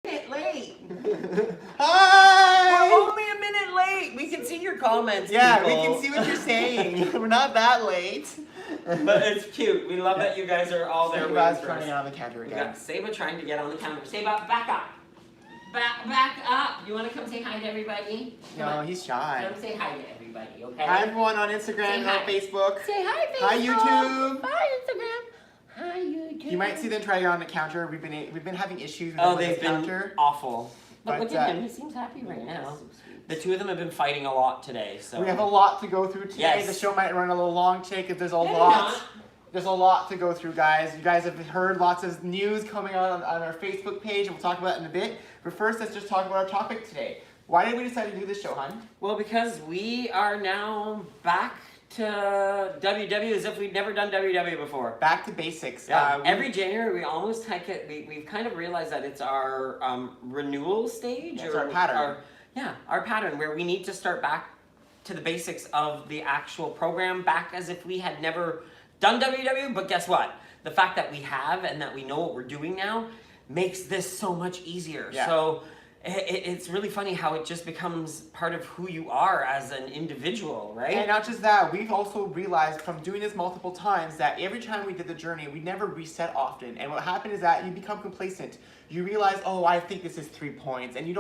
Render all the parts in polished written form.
minute late. Hi! We're only a minute late. We can see your comments. Yeah, people. we can see what you're saying. We're not that late. But it's cute. We love that you guys are all there. Seba's trying to get on the counter We again. got Seba trying to get on the counter. Seba, back up. Back up. You want to come say hi to everybody? No, he's shy. Come say hi to everybody, okay? Hi everyone on Instagram and on Facebook. Say hi, Facebook. Hi YouTube. Hi Instagram. Hi YouTube. You might see them try on the counter. We've been having issues with they've the counter. been awful. But look But, at him. He seems happy right now. The two of them have been fighting a lot today. So We have a lot to go through today. Yes. The show might run a little long today because there's a Maybe lot. not. There's a lot to go through, guys. You guys have heard lots of news coming out on our Facebook page, and we'll talk about it in a bit. But first, let's just talk about our topic today. Why did we decide to do this show, hon? Well, because we are now back to WW as if we'd never done WW before. Back to basics. Yeah. Every January, we almost take it. We've kind of realized that it's our renewal stage. It's our pattern. Our pattern where we need to start back to the basics of the actual program, back as if we had never done WW. But guess what? The fact that we have and that we know what we're doing now makes this so much easier. Yeah. So it's really funny how it just becomes part of who you are as an individual, right? And not just that, we've also realized from doing this multiple times that every time we did the journey, we never reset often. And what happened is that you become complacent. You realize, oh, I think this is 3 points. And you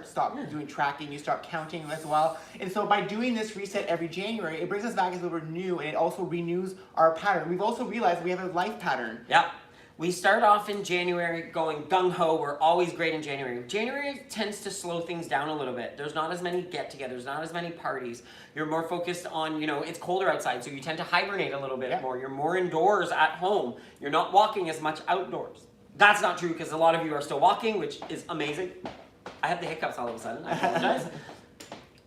stop doing tracking, you start counting as well. And so by doing this reset every January, it brings us back as though we're new, and it also renews our pattern. We've also realized we have a life pattern. Yep. We start off in January going gung-ho. We're always great in January. January tends to slow things down a little bit. There's not as many get-togethers, not as many parties. You're more focused on, it's colder outside, so you tend to hibernate a little bit more. You're more indoors at home. You're not walking as much outdoors. That's not true because a lot of you are still walking, which is amazing. I have the hiccups all of a sudden. I apologize.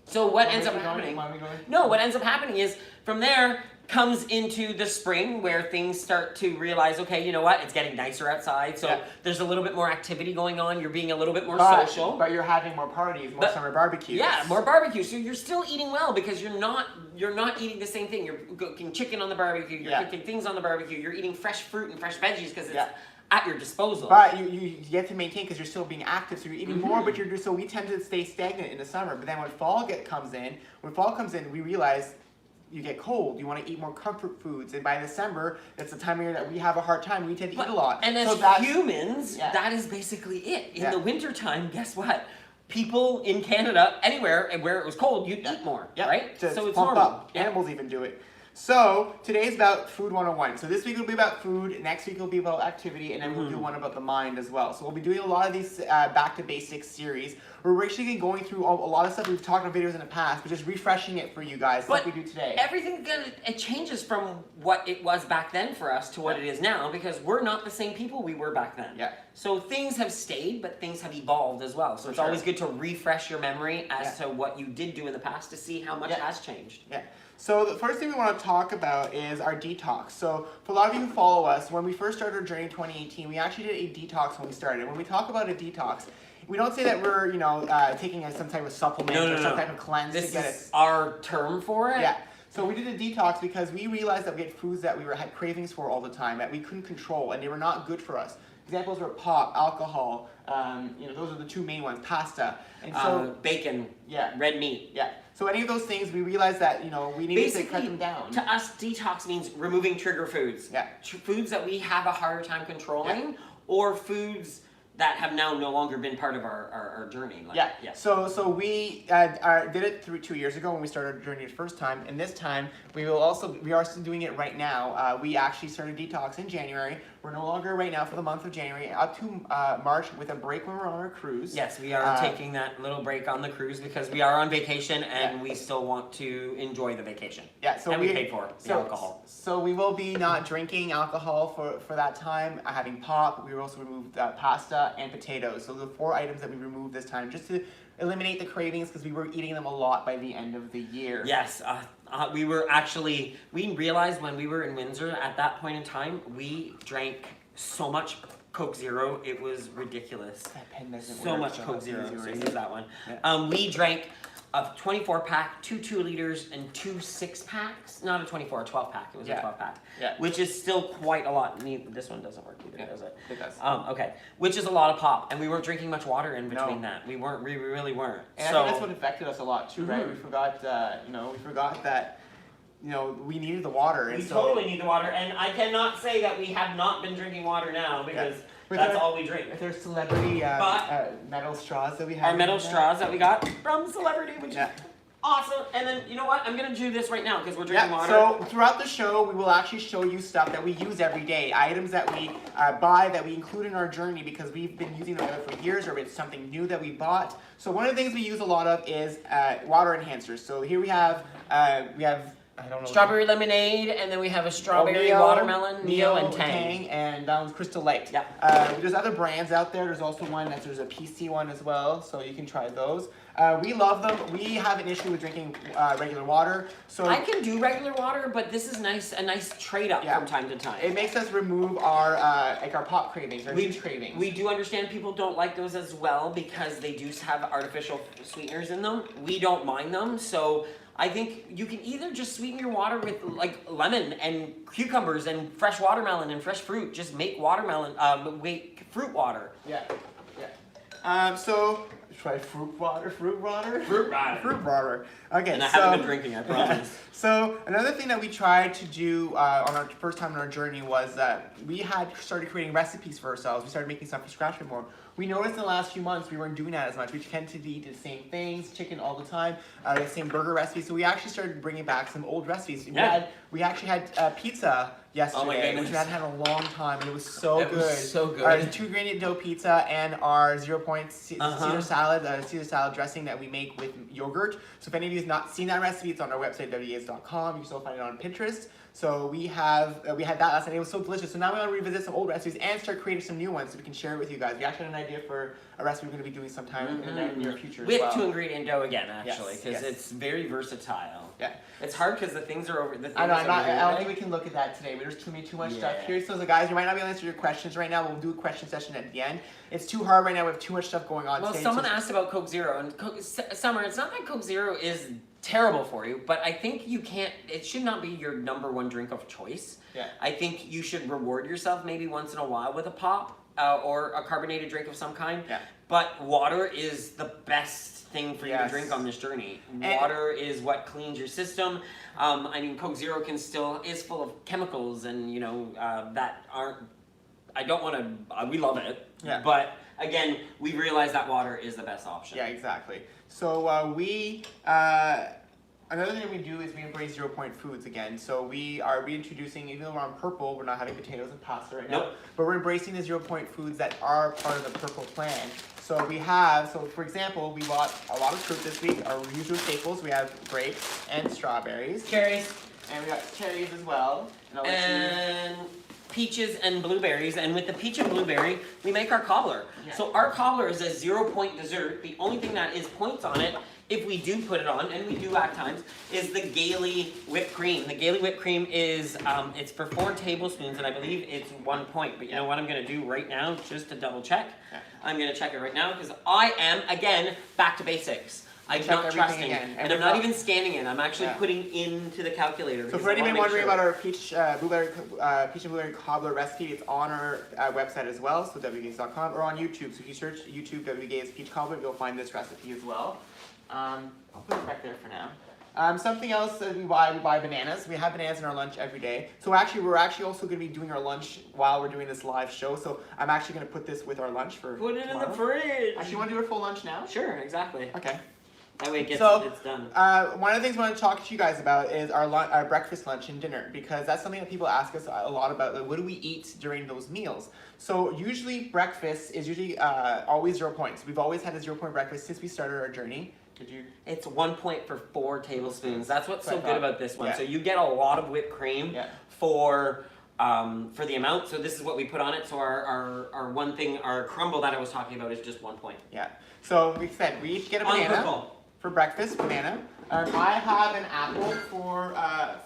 So what ends up happening? No, what ends up happening is from there comes into the spring where things start to realize, okay, you know what? It's getting nicer outside, so there's a little bit more activity going on. You're being a little bit more social. But you're having more parties, more summer barbecues. Yeah, more barbecues. So you're still eating well because you're not eating the same thing. You're cooking chicken on the barbecue. You're cooking things on the barbecue. You're eating fresh fruit and fresh veggies because it's at your disposal. But you get to maintain because you're still being active, so you're eating more, but so we tend to stay stagnant in the summer. But then when fall comes in, we realize you get cold, you want to eat more comfort foods, and by December, it's the time of year that we have a hard time, we tend to eat a lot. And as humans, that is basically it. In the wintertime, guess what? People in Canada, anywhere where it was cold, you'd eat more, right? So it's normal. Up. Animals even do it. So today's about Food 101. So this week will be about food, next week will be about activity, and then we'll do one about the mind as well. So we'll be doing a lot of these back to basics series. We're actually going through a lot of stuff we've talked about videos in the past, but just refreshing it for you guys like we do today. Everything it changes from what it was back then for us to what it is now because we're not the same people we were back then. Yeah. So things have stayed, but things have evolved as well. So it's always good to refresh your memory as to what you did do in the past to see how much has changed. Yeah. So the first thing we want to talk about is our detox. So for a lot of you who follow us, when we first started our journey in 2018, we actually did a detox when we started. When we talk about a detox, we don't say that we're, taking some type of supplement or some type of cleanse to get it. This is our term for it? Yeah. So we did a detox because we realized that we had foods that we had cravings for all the time that we couldn't control, and they were not good for us. Examples were pop, alcohol, those are the two main ones, pasta. And so bacon, red meat. Yeah. So any of those things, we realized that, we needed to cut them down. To us, detox means removing trigger foods. Yeah. Foods that we have a harder time controlling or foods that have now no longer been part of our journey. So we did it 2 years ago when we started our journey the first time, and this time we are still doing it right now. We actually started detox in January. We're no longer right now for the month of January up to March with a break when we're on our cruise. Yes, we are taking that little break on the cruise because we are on vacation and we still want to enjoy the vacation. Yeah, so we paid for the alcohol. So we will be not drinking alcohol for that time, having pop. We will also remove pasta and potatoes. So the 4 items that we removed this time just to eliminate the cravings because we were eating them a lot by the end of the year. Yes, we realized when we were in Windsor at that point in time, we drank so much Coke Zero, it was ridiculous. That pen doesn't so work. much Coke Zero, so use that one. Yeah. We drank a 24 pack, 2 liters, and 2 6-packs. Not a 24, a 12 pack. It was a 12 pack. Yeah. Which is still quite a lot. This one doesn't work either, does it? It does. Okay. Which is a lot of pop, and we weren't drinking much water in between that. We really weren't. And so, I think that's what affected us a lot too, right? We forgot, we forgot that, we needed the water. And we totally need the water, and I cannot say that we have not been drinking water now because that's all we drink. With our celebrity metal straws that we have. Our metal straws that we got from Celebrity, which is awesome. And then, you know what? I'm going to do this right now because we're drinking water. So throughout the show, we will actually show you stuff that we use every day. Items that we buy that we include in our journey because we've been using them for years or it's something new that we bought. So one of the things we use a lot of is water enhancers. So here we have, I don't know. Strawberry lemonade, and then we have a strawberry watermelon, Neo, and Tang. And that one's Crystal Light. Yeah. There's other brands out there. There's also there's a PC one as well, so you can try those. We love them. We have an issue with drinking regular water. So I can do regular water, but this is a nice trade up from time to time. It makes us remove our pop cravings, our juice cravings. We do understand people don't like those as well because they do have artificial sweeteners in them. We don't mind them, so I think you can either just sweeten your water with like lemon and cucumbers and fresh watermelon and fresh fruit. Just make fruit water. So try fruit water. Fruit water. Okay. And I haven't been drinking, I promise. So another thing that we tried to do on our first time on our journey was that we had started creating recipes for ourselves. We started making stuff from scratch more. We noticed in the last few months we weren't doing that as much. We tended to eat the same things, chicken all the time, the same burger recipes. So we actually started bringing back some old recipes. We actually had pizza yesterday, which we hadn't had in a long time, and it was so good. Was so good. Our 2-ingredient dough pizza and our 0-point Caesar salad dressing that we make with yogurt. So if any of you have not seen that recipe, it's on our website wgas.com. You can still find it on Pinterest. So we had that last night. It was so delicious. So now we want to revisit some old recipes and start creating some new ones so we can share it with you guys. We actually had an idea for a recipe we're going to be doing sometime in the near future with as well. 2-ingredient dough again, actually, because it's very versatile. Yeah. It's hard because the things are over. I don't think we can look at that today. There's too much stuff here. So guys, you might not be able to answer your questions right now. We'll do a question session at the end. It's too hard right now. We have too much stuff going on. Well, someone asked about Coke Zero, and Summer, it's not that Coke Zero is terrible for you, but I think it should not be your number one drink of choice. Yeah. I think you should reward yourself maybe once in a while with a pop or a carbonated drink of some kind. Yeah. But water is the best thing for you to drink on this journey. Water is what cleans your system. I mean, Coke Zero is full of chemicals and, that aren't, I don't want to, we love it. Yeah. But again, we realize that water is the best option. Yeah, exactly. So another thing we do is we embrace 0-point foods again. So we are reintroducing, even though we're on purple, we're not having potatoes and pasta right now. But we're embracing the 0-point foods that are part of the purple plan. So for example, we bought a lot of fruit this week. Our usual staples, we have grapes and strawberries. Cherries. And we got cherries as well. And peaches and blueberries, and with the peach and blueberry, we make our cobbler. Yeah. So our cobbler is a 0-point dessert. The only thing that is points on it, if we do put it on, and we do at times, is the Gaily whipped cream. The Gaily whipped cream is, it's for 4 tablespoons, and I believe it's 1 point. But you know what I'm gonna do right now, just to double check? Yeah. I'm gonna check it right now, because I am, again, back to basics. I'm not trusting, and I'm not even scanning it. I'm actually putting into the calculator. So for anybody wondering about our peach and blueberry cobbler recipe, it's on our website as well, so wgas.com, or on YouTube. So if you search YouTube WGA's peach cobbler, you'll find this recipe as well. I'll put it back there for now. Something else that we buy bananas. We have bananas in our lunch every day. So we're actually also going to be doing our lunch while we're doing this live show. So I'm actually going to put this with our lunch for Put it tomorrow. in the fridge. Actually, you want to do our full lunch now? Sure, exactly. Okay. That way it's done. One of the things I want to talk to you guys about is our breakfast, lunch, and dinner, because that's something that people ask us a lot about. Like, what do we eat during those meals? So usually breakfast is always 0 points. We've always had a 0-point breakfast since we started our journey. It's 1 point for 4 tablespoons. That's what's so good about this one. So you get a lot of whipped cream for the amount. So this is what we put on it. So our crumble that I was talking about is just 1 point. Yeah. So we said we each get a banana. for breakfast, banana. I have an apple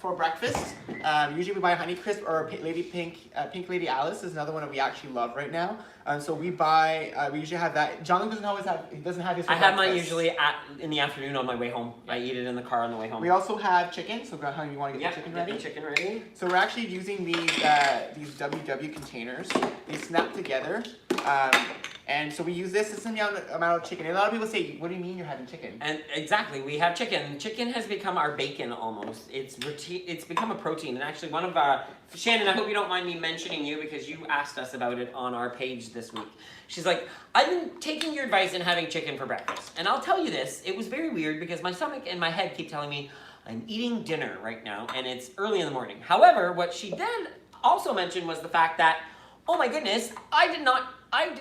for breakfast. Usually we buy Honeycrisp or Pink Lady Alice is another one that we actually love right now. So we usually have that. Jean-Luc doesn't have his for I have mine breakfast. usually in the afternoon on my way home. I eat it in the car on the way home. We also have chicken, so honey, you want to get the chicken ready? Get the chicken ready. So we're actually using these WW containers. They snap together. And so we use this is the amount of chicken. And a lot of people say, what do you mean you're having chicken? And exactly, we have chicken. Chicken has become our bacon almost. It's become a protein. And actually one of our, Shannon, I hope you don't mind me mentioning you because you asked us about it on our page this week. She's like, I've been taking your advice and having chicken for breakfast. And I'll tell you this, it was very weird because my stomach and my head keep telling me I'm eating dinner right now and it's early in the morning. However, what she then also mentioned was the fact that, oh my goodness, I did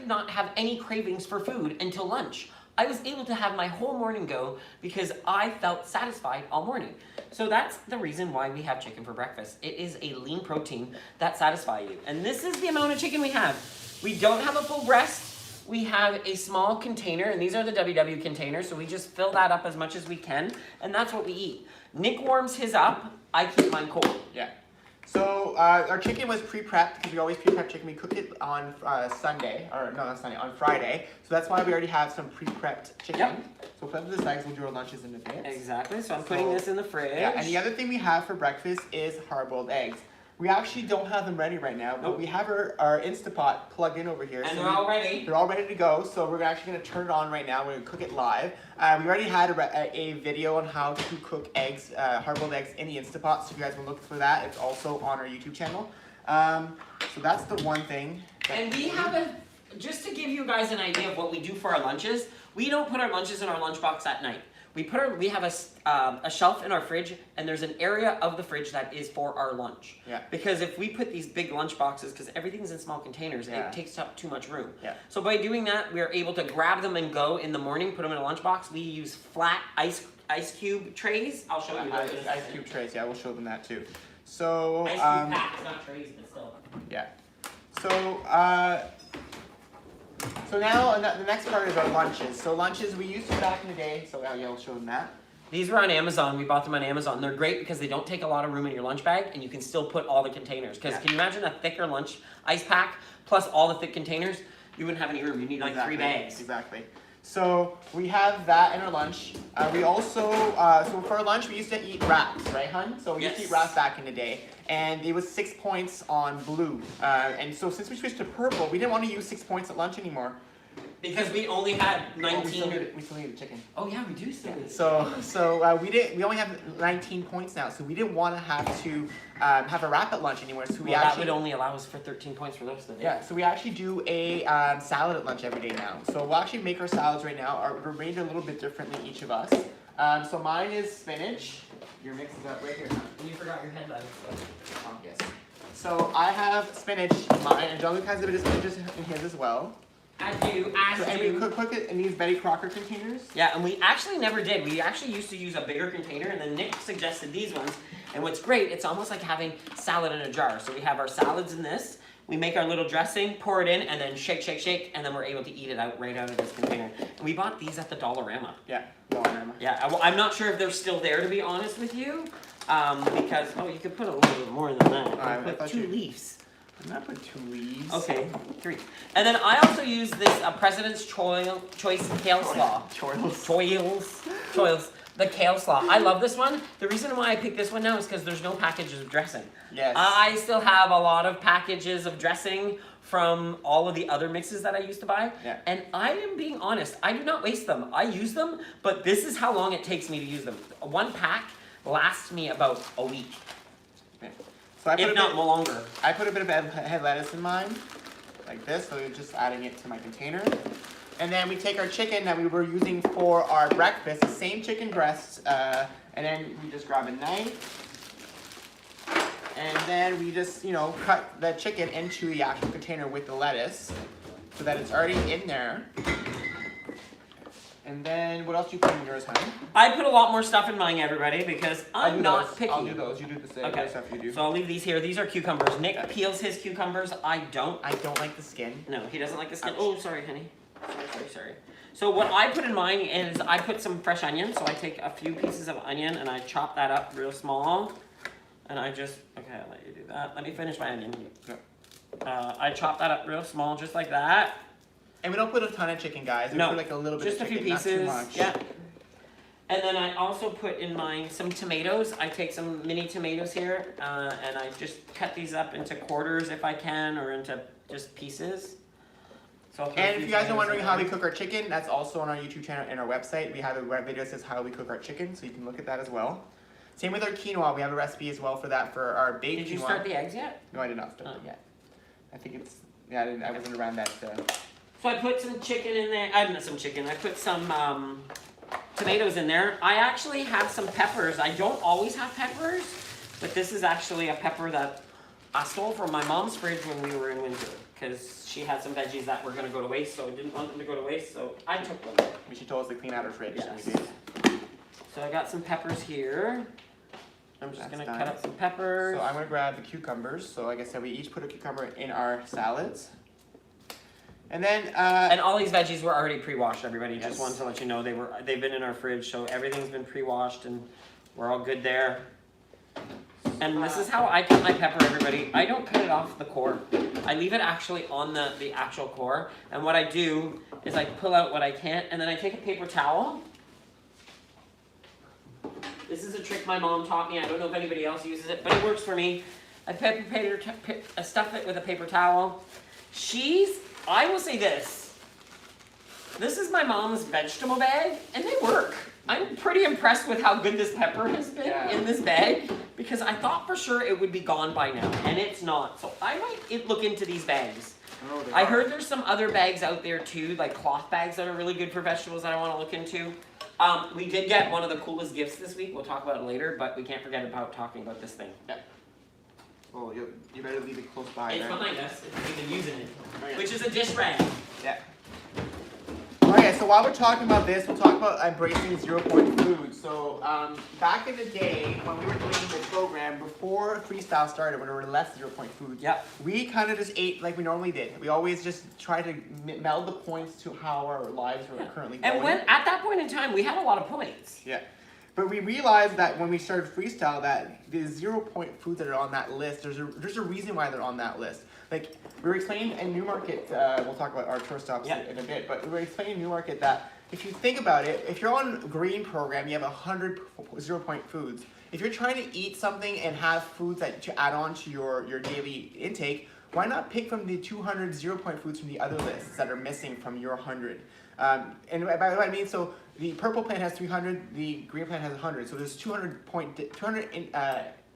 not have any cravings for food until lunch. I was able to have my whole morning go because I felt satisfied all morning. So that's the reason why we have chicken for breakfast. It is a lean protein that satisfies you. And this is the amount of chicken we have. We don't have a full breast. We have a small container, and these are the WW containers, so we just fill that up as much as we can, and that's what we eat. Nick warms his up, I keep mine cold. Yeah. So our chicken was pre-prepped because we always pre-prep chicken. We cook it on Sunday, or no, not Sunday, on Friday. So that's why we already have some pre-prepped chicken. Yep. So put them to the side, we'll do our lunches in advance. Exactly, so I'm putting this in the fridge. Yeah, and the other thing we have for breakfast is hard-boiled eggs. We actually don't have them ready right now, but we have our Instapot plugged in over here. And so they're all ready. They're all ready to go, so we're actually going to turn it on right now. We're going to cook it live. We already had a video on how to cook eggs, hard-boiled eggs in the Instapot, so if you guys want to look for that, it's also on our YouTube channel. So that's the one thing. And we have just to give you guys an idea of what we do for our lunches, we don't put our lunches in our lunchbox at night. We have a shelf in our fridge, and there's an area of the fridge that is for our lunch. Yeah. Because if we put these big lunch boxes, because everything's in small containers, it takes up too much room. Yeah. So by doing that, we are able to grab them and go in the morning, put them in a lunchbox. We use flat ice cube trays. I'll show you those. Ice cube trays, yeah, we'll show them that too. So, ice cube packs, not trays, but still. Yeah. So now the next part is our lunches. So lunches we used to back in the day. So yeah, I'll show them that. These were on Amazon. We bought them on Amazon. They're great because they don't take a lot of room in your lunch bag, and you can still put all the containers. Because can you imagine a thicker lunch ice pack plus all the thick containers? You wouldn't have any room. You need like 3 bags. Exactly. So we have that in our lunch. We also, so for our lunch, we used to eat wraps, right, hun? So we used to eat wraps back in the day. And it was 6 points on blue. And so since we switched to purple, we didn't want to use 6 points at lunch anymore. Because we only had 19. We still need the chicken. Oh yeah, we do still. So we only have 19 points now. So we didn't want to have to have a wrap at lunch anymore. So that would only allow us for 13 points for the rest of the day. Yeah. So we actually do a salad at lunch every day now. So we'll actually make our salads right now. We're made a little bit differently, each of us. So mine is spinach. Your mix is up right here. You forgot your headlight. Yes. So I have spinach in mine, and Jean-Luc has a bit of spinach in his as well. And we cook it in these Betty Crocker containers. Yeah, and we actually never did. We actually used to use a bigger container, and then Nick suggested these ones. And what's great, it's almost like having salad in a jar. So we have our salads in this. We make our little dressing, pour it in, and then shake, shake, shake, and then we're able to eat it out right out of this container. And we bought these at the Dollarama. Yeah, Dollarama. Yeah, I'm not sure if they're still there, to be honest with you, because you could put a little bit more than that. Put 2 leaves. I'm not putting 2 leaves. Okay, 3. And then I also use this President's Choice Kale Slaw. Choils. The Kale Slaw. I love this one. The reason why I picked this one now is because there's no packages of dressing. Yes. I still have a lot of packages of dressing from all of the other mixes that I used to buy. Yeah. And I am being honest, I do not waste them. I use them, but this is how long it takes me to use them. 1 pack lasts me about a week. Okay. So if not longer. I put a bit of head lettuce in mine, like this, so we're just adding it to my container. And then we take our chicken that we were using for our breakfast, the same chicken breasts, and then we just grab a knife. And then we just, cut the chicken into the actual container with the lettuce, so that it's already in there. And then, what else do you put in yours, honey? I put a lot more stuff in mine, everybody, because I'm not picky. I'll do those. You do the same stuff you do. So I'll leave these here. These are cucumbers. Nick peels his cucumbers. I don't. I don't like the skin. No, he doesn't like the skin. Ouch. Oh, sorry, honey. Sorry. So what I put in mine is I put some fresh onion. So I take a few pieces of onion and I chop that up real small. And I just, okay, I'll let you do that. Let me finish my onion. I chop that up real small, just like that. And we don't put a ton of chicken, guys. We put like a little bit just of chicken, a few pieces. not too much. Yeah. And then I also put in mine some tomatoes. I take some mini tomatoes here, and I just cut these up into quarters if I can, or into just pieces. So and if you guys are wondering how we cook our chicken, that's also on our YouTube channel and our website. We have a video that says how we cook our chicken, so you can look at that as well. Same with our quinoa. We have a recipe as well for that for our baked quinoa. Did you start the eggs yet? No, I did not start them yet. I think it's, yeah, I wasn't around that. So I put some chicken in there. Not some chicken. I put some tomatoes in there. I actually have some peppers. I don't always have peppers, but this is actually a pepper that I stole from my mom's fridge when we were in winter, because she had some veggies that were going to go to waste, so I didn't want them to go to waste, so I took them. She told us to clean out her fridge, yes. and we did. So I got some peppers here. I'm just going to cut up some peppers. So I'm going to grab the cucumbers. So like I said, we each put a cucumber in our salads. And then and all these veggies were already pre-washed, everybody. Yes. Just wanted to let you know they've been in our fridge, so everything's been pre-washed and we're all good there. And this is how I cut my pepper, everybody. I don't cut it off the core. I leave it actually on the actual core. And what I do is I pull out what I can't, and then I take a paper towel. This is a trick my mom taught me. I don't know if anybody else uses it, but it works for me. I stuff it with a paper towel. I will say this. This is my mom's vegetable bag, and they work. I'm pretty impressed with how good this pepper has been in this bag, because I thought for sure it would be gone by now, and it's not. So I might look into these bags. I heard there's some other bags out there too, like cloth bags that are really good for vegetables that I want to look into. We did get one of the coolest gifts this week. We'll talk about it later, but we can't forget about talking about this thing. Yeah. Oh, you better leave it close by. It's behind us. We've been using it, which is a dish rag. Yeah. Okay, so while we're talking about this, we'll talk about embracing 0-point food. So back in the day, when we were doing the program, before freestyle started, when there were less 0-point foods, we kind of just ate like we normally did. We always just tried to meld the points to how our lives were currently going. And at that point in time, we had a lot of points. Yeah. But we realized that when we started freestyle, that the 0-point foods that are on that list, there's a reason why they're on that list. Like, we were explaining in Newmarket, we'll talk about our tour stops in a bit, but we were explaining in Newmarket that if you think about it, if you're on a green program, you have 100 0-point foods. If you're trying to eat something and have foods that to add on to your daily intake, why not pick from the 200 0-point foods from the other lists that are missing from your 100? And by what I mean, so the purple plan has 300, the green plan has 100. So there's 200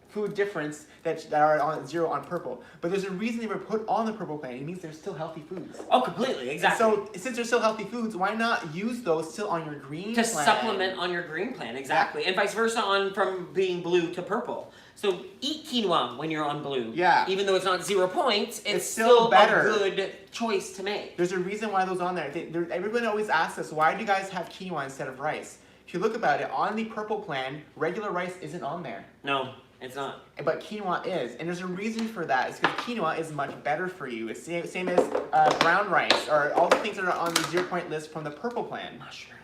food difference that are on 0 on purple. But there's a reason they were put on the purple plan. It means they're still healthy foods. Oh, completely, exactly. And so since they're still healthy foods, why not use those still on your green plan? To supplement on your green plan, exactly. And vice versa from being blue to purple. So eat quinoa when you're on blue. Yeah. Even though it's not 0 points, it's still better. A good choice to make. There's a reason why those on there. Everybody always asks us, why do you guys have quinoa instead of rice? If you look about it, on the purple plan, regular rice isn't on there. No, it's not. But quinoa is, and there's a reason for that. It's because quinoa is much better for you. It's the same as brown rice, or all the things that are on the 0-point list from the purple plan. Mushrooms.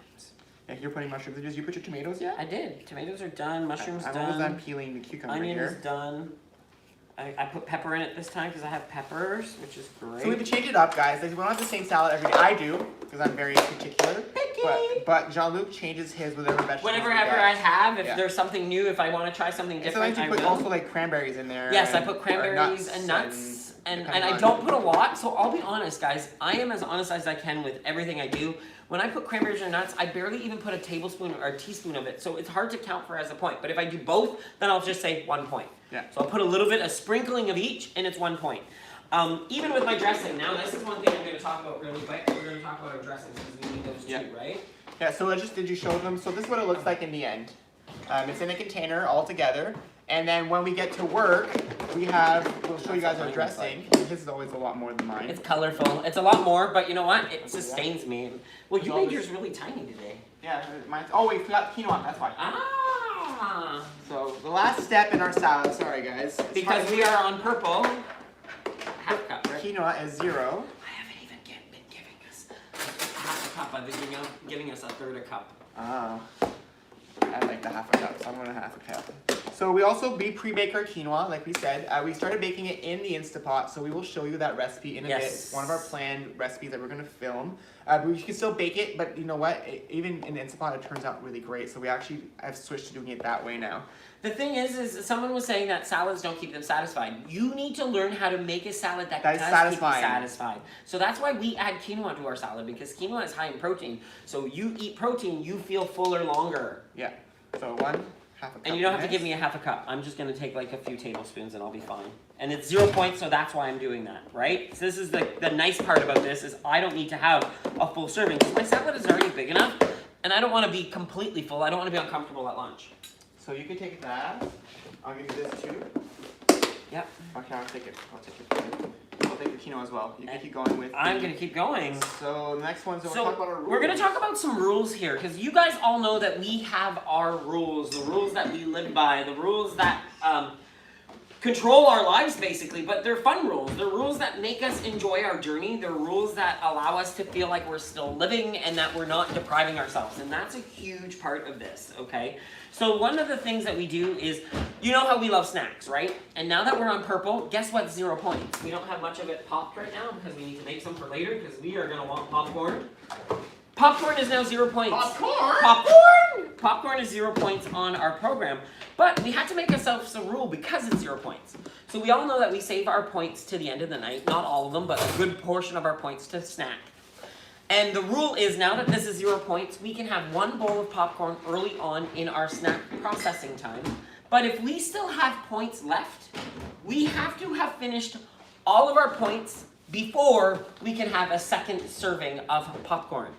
Yeah, you're putting mushrooms. Did you put your tomatoes yet? I did. Tomatoes are done. Mushrooms I'm done. almost done peeling the cucumber Onion here. is done. I put pepper in it this time because I have peppers, which is great. So we have to change it up, guys. Like, we don't have the same salad every day. I do, because I'm very particular. Picky. But Jean-Luc changes his with whatever vegetables. Whenever I have, if there's something new, if I want to try something different, sometimes you put also like cranberries in there. Yes, I put cranberries and nuts. And I don't put a lot, so I'll be honest, guys. I am as honest as I can with everything I do. When I put cranberries or nuts, I barely even put a tablespoon or a teaspoon of it, so it's hard to count for as a point. But if I do both, then I'll just say 1 point. Yeah. So I'll put a little bit, a sprinkling of each, and it's 1 point. Even with my dressing, now this is one thing I'm going to talk about really quick. We're going to talk about our dressings because we need those too, right? Yeah, so did you show them? So this is what it looks like in the end. It's in a container all together. And then when we get to work, we'll show you guys our dressing. His is always a lot more than mine. It's colorful. It's a lot more, but you know what? It sustains me. Well, you made yours really tiny today. Yeah, mine's, oh wait, forgot quinoa, that's why. Ah! So the last step in our salad, sorry guys. Because we are on purple. Half cup, right? Quinoa is 0. I haven't even been giving us half a cup. I've been giving us a third a cup. Oh. I like the half a cup, so I'm going to half a cup. So we also pre-bake our quinoa, like we said. We started baking it in the Instapot, so we will show you that recipe in a bit. One of our planned recipes that we're going to film. We can still bake it, but you know what? Even in the Instapot, it turns out really great. So I've switched to doing it that way now. The thing is someone was saying that salads don't keep them satisfied. You need to learn how to make a salad that does keep you satisfied. So that's why we add quinoa to our salad, because quinoa is high in protein. So you eat protein, you feel fuller longer. Yeah. So half a cup. And you don't have to give me a half a cup. I'm just going to take like a few tablespoons and I'll be fine. And it's 0 points, so that's why I'm doing that, right? So this is the nice part about this is I don't need to have a full serving because my salad is already big enough and I don't want to be completely full. I don't want to be uncomfortable at lunch. So you can take that. I'll give you this too. Yep. Okay, I'll take it. I'll take the quinoa as well. You can keep going with. I'm gonna keep going. So the next one, we'll talk about our rules. We're gonna talk about some rules here, because you guys all know that we have our rules, the rules that we live by, the rules that control our lives basically, but they're fun rules. They're rules that make us enjoy our journey. They're rules that allow us to feel like we're still living and that we're not depriving ourselves. And that's a huge part of this, okay? So one of the things that we do is, you know how we love snacks, right? And now that we're on purple, guess what? 0 points. We don't have much of it popped right now because we need to make some for later because we are gonna want popcorn. Popcorn is now 0 points. Popcorn? Popcorn! Popcorn is 0 points on our program. But we had to make ourselves a rule because it's 0 points. So we all know that we save our points to the end of the night. Not all of them, but a good portion of our points to snack. And the rule is now that this is 0 points, we can have one bowl of popcorn early on in our snack processing time. But if we still have points left, we have to have finished all of our points before we can have a second serving of popcorn.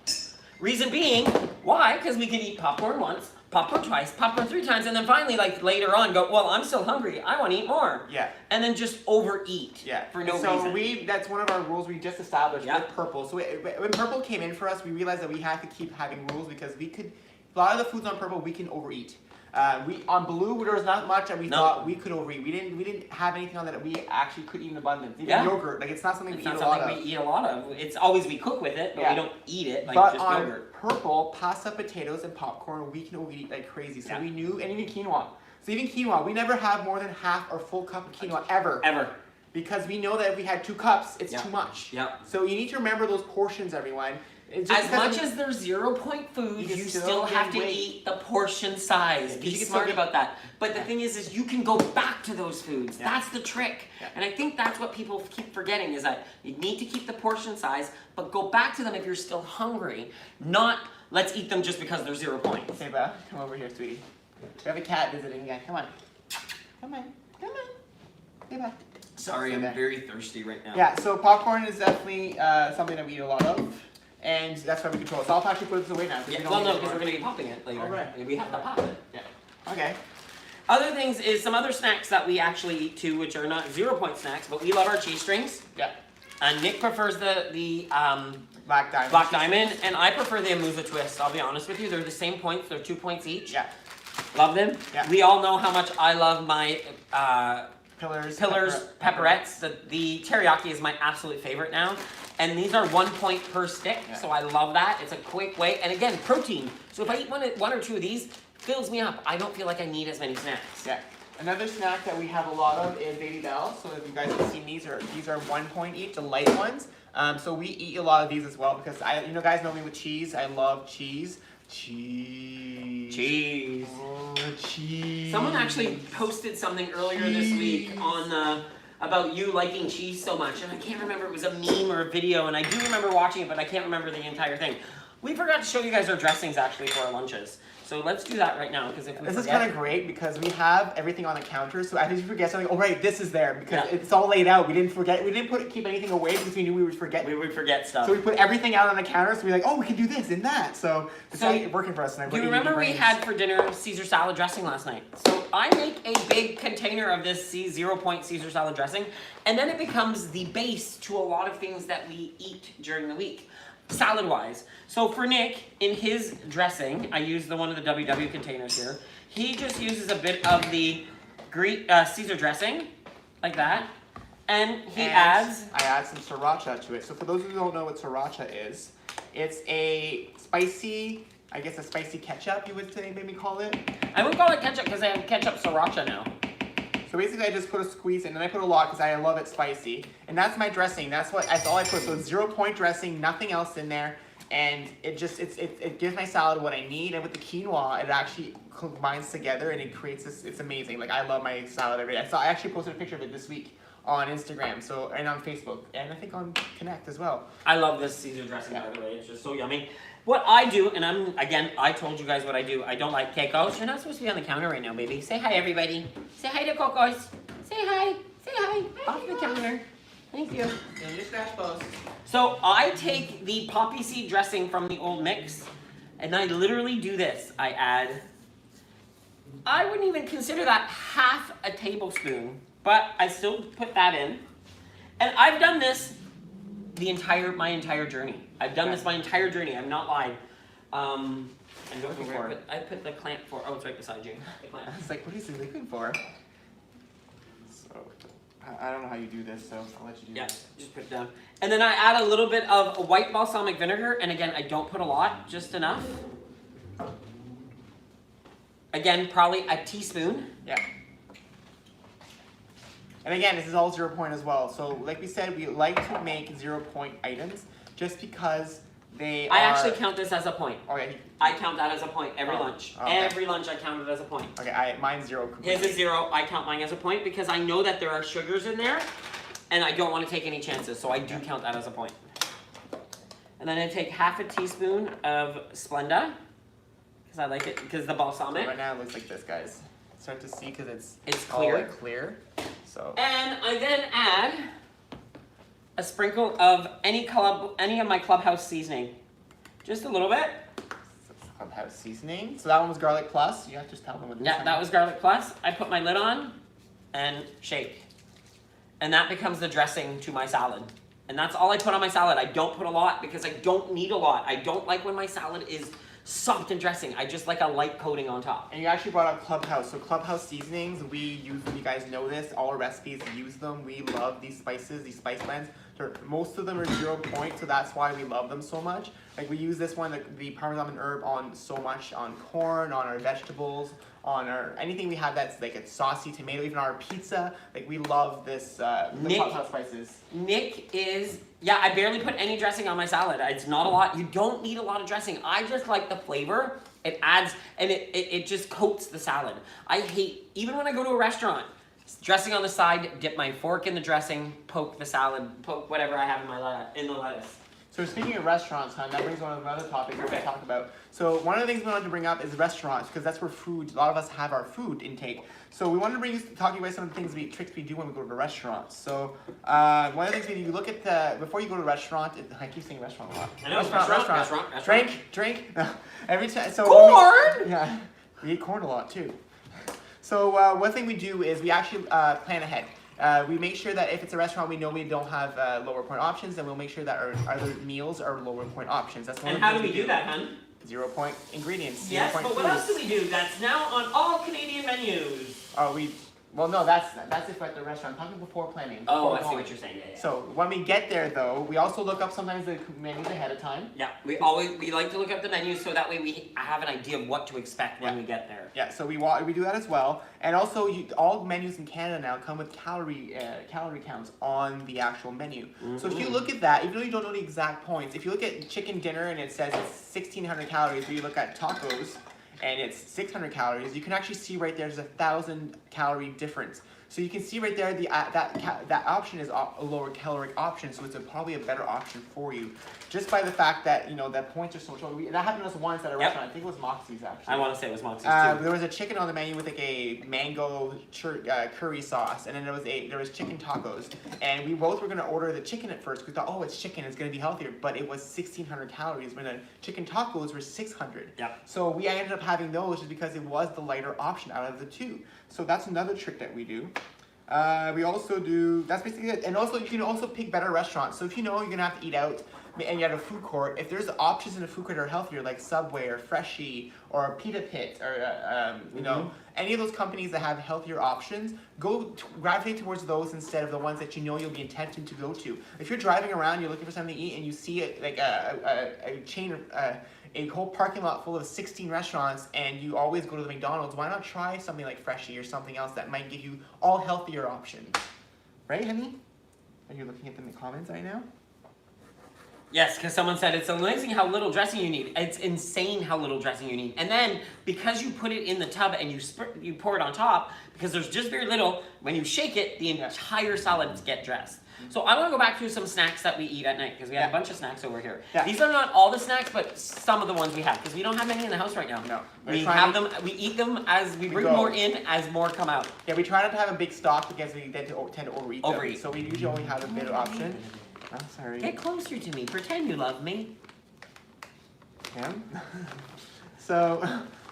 Reason being, why? Because we can eat popcorn once, popcorn twice, popcorn 3 times, and then finally, like later on, go, well, I'm still hungry. I want to eat more. Yeah. And then just overeat. Yeah. For no reason. So that's one of our rules we just established with purple. So when purple came in for us, we realized that we had to keep having rules because a lot of the foods on purple we can overeat. On blue there was not much that we thought we could overeat. We didn't have anything on that we actually could eat in abundance. Even yogurt, like it's not something we eat a lot of. It's always we cook with it, but we don't eat it like just yogurt. But on purple, pasta, potatoes, and popcorn, we can overeat like crazy. So we knew, and even quinoa. So even quinoa, we never have more than half or full cup of quinoa ever. Ever. Because we know that if we had 2 cups, it's too much. Yep. So you need to remember those portions, everyone. As much as they're 0 point foods, you still have to eat the portion size. Be smart about that. But the thing is you can go back to those foods. That's the trick. And I think that's what people keep forgetting is that you need to keep the portion size, but go back to them if you're still hungry. Not let's eat them just because they're 0 points. Seba, come over here, sweetie. We have a cat visiting again. Come on. Come on. Come on. Seba. Sorry, I'm very thirsty right now. Yeah, so popcorn is definitely something that we eat a lot of. And that's why we control it. So I'll actually put this away now. Well, no, because we're going to be popping it later. All right. We have to pop it. Yeah. Okay. Other things is some other snacks that we actually eat too, which are not 0 point snacks, but we love our cheese strings. Yeah. And Nick prefers the Black Diamond. Black Diamond, and I prefer the Amusa Twist. I'll be honest with you, they're the same points. They're 2 points each. Yeah. Love them. Yeah. We all know how much I love my Pillars, pepperettes. The teriyaki is my absolute favorite now. And these are 1 point per stick, so I love that. It's a quick way, and again, protein. So if I eat one or 2 of these, fills me up. I don't feel like I need as many snacks. Yeah. Another snack that we have a lot of is Baby Bell. So if you guys have seen these are 1 point each, the light ones. So we eat a lot of these as well because guys know me with cheese. I love cheese. Cheese. Oh, cheese. Someone actually posted something earlier this week on about you liking cheese so much, and I can't remember, it was a meme or a video, and I do remember watching it, but I can't remember the entire thing. We forgot to show you guys our dressings actually for our lunches. So let's do that right now, because if we This is kind of great because we have everything on the counter, so as you forget something, oh right, this is there, because it's all laid out. We didn't keep anything away because we knew we would forget. We would forget stuff. So we put everything out on the counter, so we're like, oh, we can do this and that. So it's working for us. And do you remember we had for dinner Caesar salad dressing last night? So I make a big container of this 0 point Caesar salad dressing, and then it becomes the base to a lot of things that we eat during the week. Salad-wise. So for Nick, in his dressing, I use one of the WW containers here. He just uses a bit of the Caesar dressing, like that, and I add some sriracha to it. So for those who don't know what sriracha is, It's a spicy, I guess a spicy ketchup, you would say, maybe call it. I would call it ketchup because I have ketchup sriracha now. So basically I just put a squeeze in, and I put a lot because I love it spicy. And that's my dressing. That's all I put. So it's 0 point dressing, nothing else in there. And it gives my salad what I need. And with the quinoa, it actually combines together and it creates this, it's amazing. Like I love my salad every day. I actually posted a picture of it this week on Instagram, and on Facebook, and I think on Connect as well. I love this Caesar dressing, by the way. It's just so yummy. What I do, and I told you guys what I do. I don't like Keikos. You're not supposed to be on the counter right now, baby. Say hi, everybody. Say hi to Cocos. Say hi. Say hi. Off the counter. Thank you. And your scratch post. So I take the poppy seed dressing from the old mix, and I literally do this. I add, I wouldn't even consider that half a tablespoon, but I still put that in. And I've done this my entire journey. I've done this my entire journey. I'm not lying. I'm looking for it. I put the clamp for. Oh, it's right beside you. I was like, what is he looking for? So I don't know how you do this, so I'll let you do this. Yeah, just put it down. And then I add a little bit of white balsamic vinegar, and again, I don't put a lot, just enough. Again, probably a teaspoon. Yeah. And again, this is all 0 point as well. So like we said, we like to make 0 point items just because they I actually count this as a point. Okay. I count that as a point every lunch. Okay. Every lunch I count it as a point. Okay, mine's 0 completely. His is 0, I count mine as a point because I know that there are sugars in there and I don't want to take any chances, so I do count that as a point. And then I take half a teaspoon of Splenda because I like it, because the balsamic. Right now it looks like this, guys. Start to see because it's clear. All clear. So. And I then add a sprinkle of any of my Clubhouse seasoning. Just a little bit. Clubhouse seasoning. So that one was garlic plus. You have to just tell them what this Yeah, that was garlic plus. I put my lid on and shake. And that becomes the dressing to my salad. And that's all I put on my salad. I don't put a lot because I don't need a lot. I don't like when my salad is soaked in dressing. I just like a light coating on top. And you actually brought up Clubhouse. So Clubhouse seasonings, we use them. You guys know this. All our recipes use them. We love these spices, these spice blends. Most of them are 0 point, so that's why we love them so much. Like we use this one, the Parmesan and herb, on so much on corn, on our vegetables, on our anything we have that's like a saucy tomato, even our pizza. Like we love this the Clubhouse spices. Nick is, yeah, I barely put any dressing on my salad. It's not a lot. You don't need a lot of dressing. I just like the flavor. It adds, and it just coats the salad. I hate, even when I go to a restaurant, dressing on the side, dip my fork in the dressing, poke the salad, poke whatever I have in the lettuce. So speaking of restaurants, that brings one of another topic we're going to talk about. So one of the things we wanted to bring up is restaurants, because that's where a lot of us have our food intake. So we wanted to talk about some of the things tricks we do when we go to restaurants. So one of the things you look at before you go to a restaurant, I keep saying restaurant a lot. I know, restaurant. Drink. Every time. So corn! We eat corn a lot too. So one thing we do is we actually plan ahead. We make sure that if it's a restaurant we know we don't have lower point options, then we'll make sure that our other meals are lower point options. That's one. And how do we do that, hun? 0 point ingredients. Yes, 0 point but what else do we do that's now on all Canadian menus? Well, no, that's if we're at the restaurant. I'm talking before planning. Oh, I see what you're saying. Yeah. So when we get there, though, we also look up sometimes the menus ahead of time. Yeah, we like to look up the menus so that way we have an idea of what to expect when we get there. Yeah, so we do that as well, and also all menus in Canada now come with calorie counts on the actual menu. Mm-hmm. So if you look at that, even though you don't know the exact points, if you look at chicken dinner and it says it's 1,600 calories, or you look at tacos and it's 600 calories, you can actually see right there's a 1,000 calorie difference. So you can see right there that option is a lower caloric option, so it's probably a better option for you, just by the fact that that points are so short. That happened to us once at a restaurant. I think it was Moxie's actually. I want to say it was Moxie's too. There was a chicken on the menu with like a mango curry sauce, and then there was chicken tacos, and we both were gonna order the chicken at first. We thought, oh, it's chicken, it's gonna be healthier, but it was 1,600 calories when the chicken tacos were 600. Yeah. So we ended up having those just because it was the lighter option out of the two. So that's another trick that we do. We also do, that's basically it. And also, you can also pick better restaurants. So if you know you're gonna have to eat out and you have a food court, if there's options in a food court that are healthier, like Subway or Freshie or Pita Pit or, you know, any of those companies that have healthier options, gravitate towards those instead of the ones that you know you'll be intending to go to. If you're driving around, you're looking for something to eat, and you see like a chain of, a whole parking lot full of 16 restaurants, and you always go to the McDonald's, why not try something like Freshie or something else that might give you all healthier options? Right, honey? Are you looking at the comments right now? Yes, because someone said it's amazing how little dressing you need. It's insane how little dressing you need. And then, because you put it in the tub and you pour it on top, because there's just very little, when you shake it, the entire salads get dressed. So I want to go back through some snacks that we eat at night, because we have a bunch of snacks over here. These are not all the snacks, but some of the ones we have, because we don't have many in the house right now. No. We have them, we eat them as we bring more in, as more come out. Yeah, we try not to have a big stock because we tend to overeat them. So we usually only have a bit of option. I'm sorry. Get closer to me. Pretend you love me. Him? So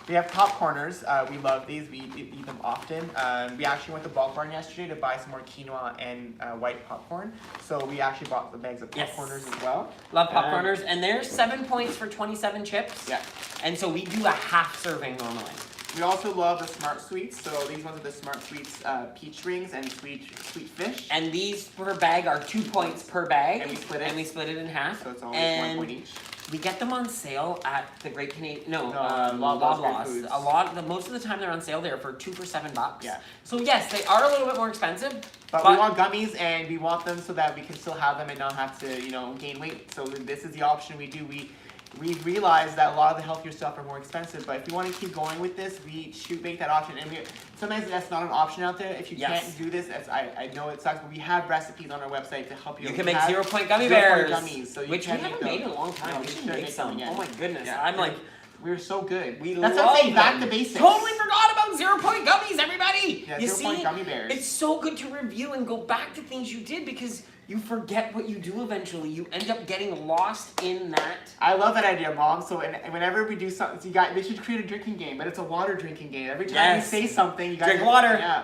we have popcorners. We love these. We eat them often. We actually went to Bulk Barn yesterday to buy some more quinoa and white popcorn. So we actually bought the bags of popcorners as well. Love popcorners. And there's 7 points for 27 chips. Yeah. And so we do a half serving normally. We also love the Smart Sweets. So these ones are the Smart Sweets peach rings and sweet fish. And these per bag are 2 points per bag. And we split it in half. So it's always 1 point each. We get them on sale at the Great Canadian, Loblaws. Most of the time they're on sale there for 2 for $7. Yeah. So yes, they are a little bit more expensive. But we want gummies, and we want them so that we can still have them and not have to, gain weight. So this is the option we do. We realize that a lot of the healthier stuff are more expensive, but if we want to keep going with this, we should make that option. And sometimes that's not an option out there. If you can't do this, I know it sucks, but we have recipes on our website to help you. You can make 0 point gummy bears, gummies, so which we haven't made in a long time. We should make some. Oh my goodness, yeah. I'm like, we're so good. That's what I'm saying. Back to basics. Totally forgot about 0 point gummies, everybody. Yeah, you 0 point gummy bears. It's so good to review and go back to things you did because you forget what you do eventually. You end up getting lost in that. I love that idea, Mom. So whenever we do something, they should create a drinking game, but it's a water drinking game. Every time you say something, you guys drink water. Yeah.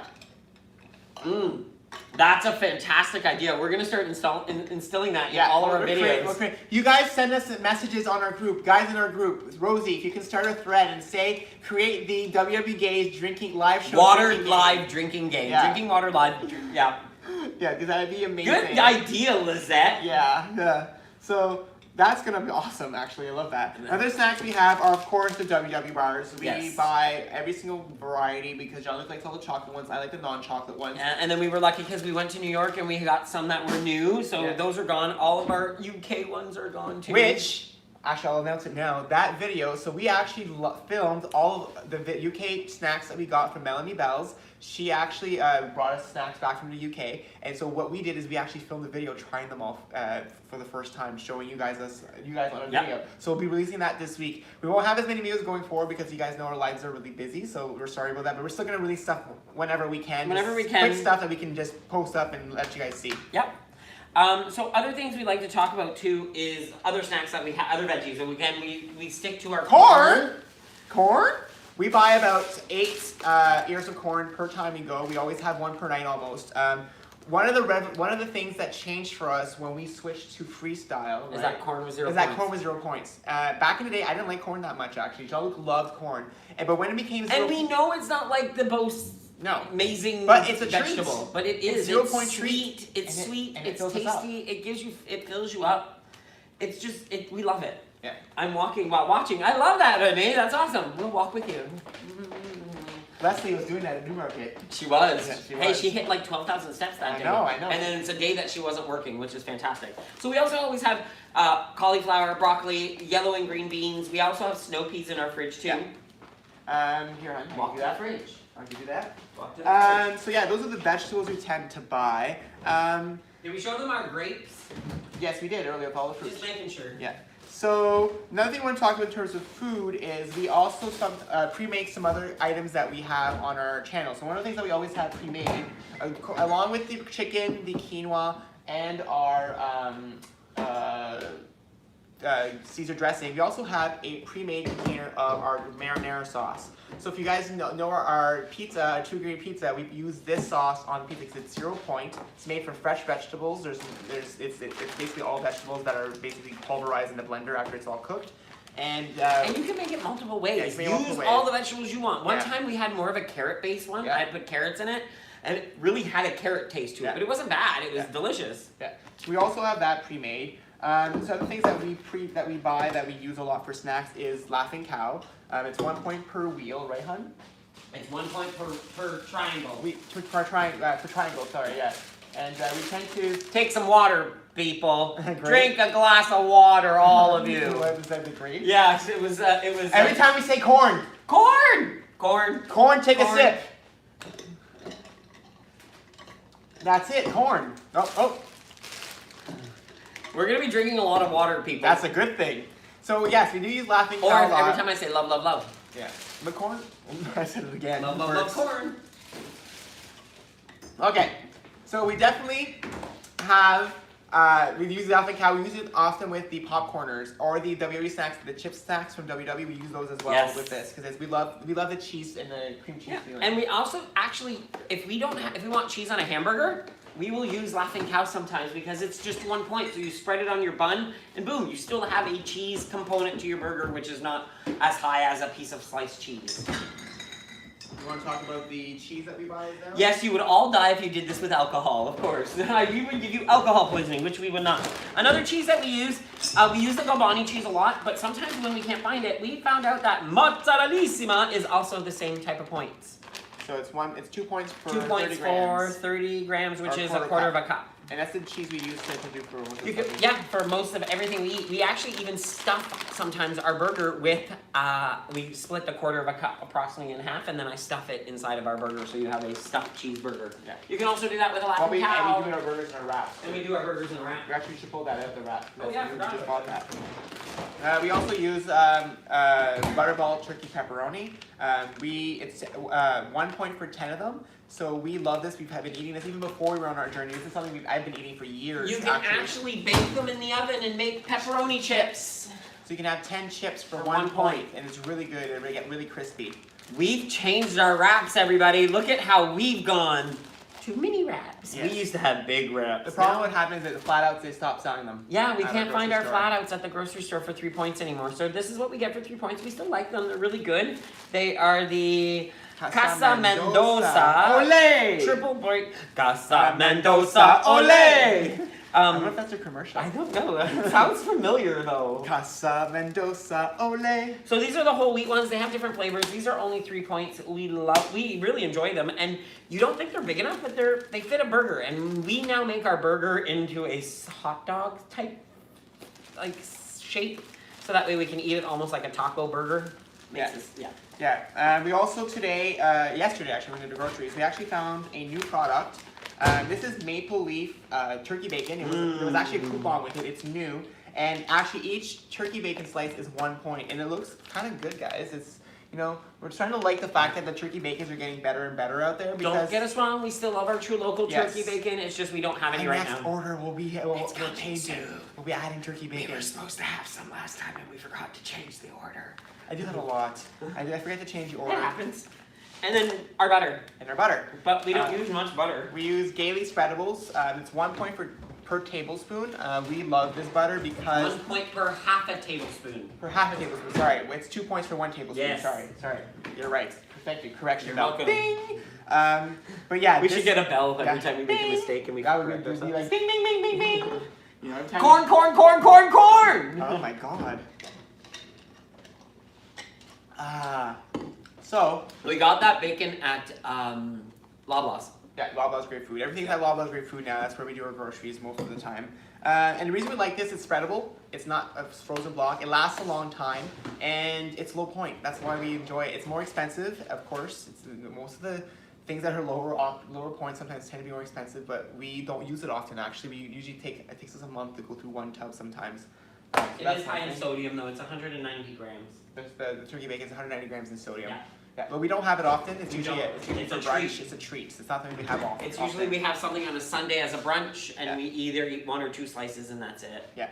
That's a fantastic idea. We're gonna start instilling that in all of our videos. You guys send us messages on our group, guys in our group. Rosie, if you can start a thread and say, create the WW Gays drinking live show. Drinking game. Yeah. Drinking water live. Yeah. Yeah, because that'd be amazing. Good idea, Lizette. Yeah. So that's gonna be awesome. Actually, I love that. Other snacks we have are, of course, the WW bars. We buy every single variety because Jean-Luc likes all the chocolate ones. I like the non-chocolate ones. And then we were lucky because we went to New York and we got some that were new. So those are gone. All of our UK ones are gone too. Which, actually, I'll announce it now. That video. So we actually filmed all of the UK snacks that we got from Melanie Bells. She actually brought us snacks back from the UK, and so what we did is we actually filmed a video trying them all for the first time, showing you guys on our video. So we'll be releasing that this week. We won't have as many videos going forward because you guys know our lives are really busy, so we're sorry about that, but we're still going to release stuff whenever we can. Quick stuff that we can just post up and let you guys see. Yep. So other things we like to talk about too is other snacks that we have, other veggies, and again, we stick to our corn. We buy about 8 ears of corn per time we go. We always have 1 per night almost. One of the things that changed for us when we switched to freestyle is that corn was 0 points. Corn was 0 points. Back in the day, I didn't like corn that much actually. Jean-Luc loved corn, but when it became 0 and we know it's not like the most amazing but it's a vegetable, treat. But it is. It's 0 point sweet. It's sweet. It's tasty. It fills you up. It's just we love it. Yeah. I'm walking while watching. I love that, Renee. That's awesome. We'll walk with you. Leslie was doing that at Newmarket. She was. Yeah, she was. Hey, she hit like 12,000 steps that day. I know. And then it's a day that she wasn't working, which is fantastic. So we also always have cauliflower, broccoli, yellow and green beans. We also have snow peas in our fridge too. Yeah. Here, walk to that fridge. I'll give you that. Walk to the fridge. So yeah, those are the vegetables we tend to buy. Did we show them our grapes? Yes, we did earlier with all the fruits. Just making sure. Yeah. So another thing I want to talk about in terms of food is we also pre-make some other items that we have on our channel. So one of the things that we always have pre-made, along with the chicken, the quinoa, and our Caesar dressing, we also have a pre-made container of our marinara sauce. So if you guys know our pizza, 2-ingredient pizza, we use this sauce on pizza because it's 0 point. It's made from fresh vegetables. It's basically all vegetables that are basically pulverized in the blender after it's all cooked. And you can make it multiple ways. Yeah, Use all the vegetables you want. One time we had more of a carrot-based one. Yeah. I put carrots in it, and it really had a carrot taste to it. But it wasn't bad. It was delicious. Yeah. So we also have that pre-made. So the things that we buy that we use a lot for snacks is Laughing Cow. It's 1 point per wheel, right, hun? It's 1 point per triangle. For triangle, sorry, yeah. And we tend to take some water, people. Drink a glass of water, all of you. Was that the grape? Yeah, it was. Every time we say corn. Corn, take a sip. That's it, corn. Oh. We're gonna be drinking a lot of water, people. That's a good thing. So yes, we do use Laughing Cow a lot. Or every time I say love, love, love. Yeah. But corn? I said it again. Love, love, love corn. Okay. So we definitely have, we use Laughing Cow. We use it often with the popcorners or the WWE snacks, the chip snacks from WWE. We use those as well with this because we love the cheese and the cream cheese feeling. And we also actually, if we want cheese on a hamburger, we will use Laughing Cow sometimes because it's just 1 point. So you spread it on your bun, and boom, you still have a cheese component to your burger, which is not as high as a piece of sliced cheese. You want to talk about the cheese that we buy now? Yes, you would all die if you did this with alcohol, of course. We would give you alcohol poisoning, which we would not. Another cheese that we use the Galbani cheese a lot, but sometimes when we can't find it, we found out that mozzarellissima is also the same type of points. So it's 2 points for 2 points 30 grams. for 30 grams, which is a quarter of a cup. And that's the cheese we use to do for for most of everything we eat. We actually even stuff sometimes our burger with, we split the quarter of a cup approximately in half, and then I stuff it inside of our burger so you have a stuffed cheeseburger. Yeah. You can also do that with a Laughing Cow. And we do our burgers in a wrap. And we do our burgers in a wrap. We actually should pull that out of the wrap. Oh yeah, we just bought that. We also use Butterball turkey pepperoni. It's 1 point for 10 of them. So we love this. We've been eating this even before we were on our journey. This is something I've been eating for years. You can actually bake them in the oven and make pepperoni chips. So you can have 10 chips for 1 point, and it's really good. It'll get really crispy. We've changed our wraps, everybody. Look at how we've gone to mini wraps. Yes. We used to have big wraps. The problem what happens is that the flat outs, they stop selling them. Yeah, we can't find our flat outs at the grocery store for 3 points anymore. So this is what we get for 3 points. We still like them. They're really good. They are the Casa Mendoza. Ole! Triple break. Casa Mendoza. Ole! I don't know if that's a commercial. I don't know. It sounds familiar though. Casa Mendoza. Ole! So these are the whole wheat ones. They have different flavors. These are only 3 points. We really enjoy them. And you don't think they're big enough, but they fit a burger. And we now make our burger into a hot dog type shape. So that way we can eat it almost like a taco burger. Yeah. We also yesterday actually, when we did the groceries, we actually found a new product. This is maple leaf turkey bacon. There was actually a coupon with it. It's new. And actually each turkey bacon slice is 1 point. And it looks kind of good, guys. It's, we're starting to like the fact that the turkey bacons are getting better and better out there. Don't get us wrong. We still love our true local turkey bacon. It's just we don't have any right now. Next order we'll be changing. We'll be adding turkey bacon. We were supposed to have some last time and we forgot to change the order. I do that a lot. I forget to change the order. It happens. And then our butter. But we don't use much butter. We use Gailey Spreadables. It's 1 point per tablespoon. We love this butter because 1 point per half a tablespoon. Per half a tablespoon. Sorry, it's 2 points for 1 tablespoon. Yes. Sorry. You're right. Thank you. Correction. You're welcome. Bing. But yeah, we should get a bell every time we make a mistake and we correct ourselves. Like bing, bing, bing, bing, bing. Corn! Oh my god. So we got that bacon at Loblaws. Yeah, Loblaws great food. Everything's at Loblaws great food now. That's where we do our groceries most of the time. And the reason we like this, it's spreadable. It's not a frozen block. It lasts a long time, and it's low point. That's why we enjoy it. It's more expensive, of course. Most of the things that are lower points sometimes tend to be more expensive, but we don't use it often. Actually, we usually it takes us a month to go through 1 tub sometimes. It is high in sodium though. It's 190 grams. The turkey bacon is 190 grams in sodium. Yeah, but we don't have it often. It's usually a treat. It's a treat. It's not something we have often. It's usually we have something on a Sunday as a brunch, and we either eat 1 or 2 slices, and that's it. Yeah.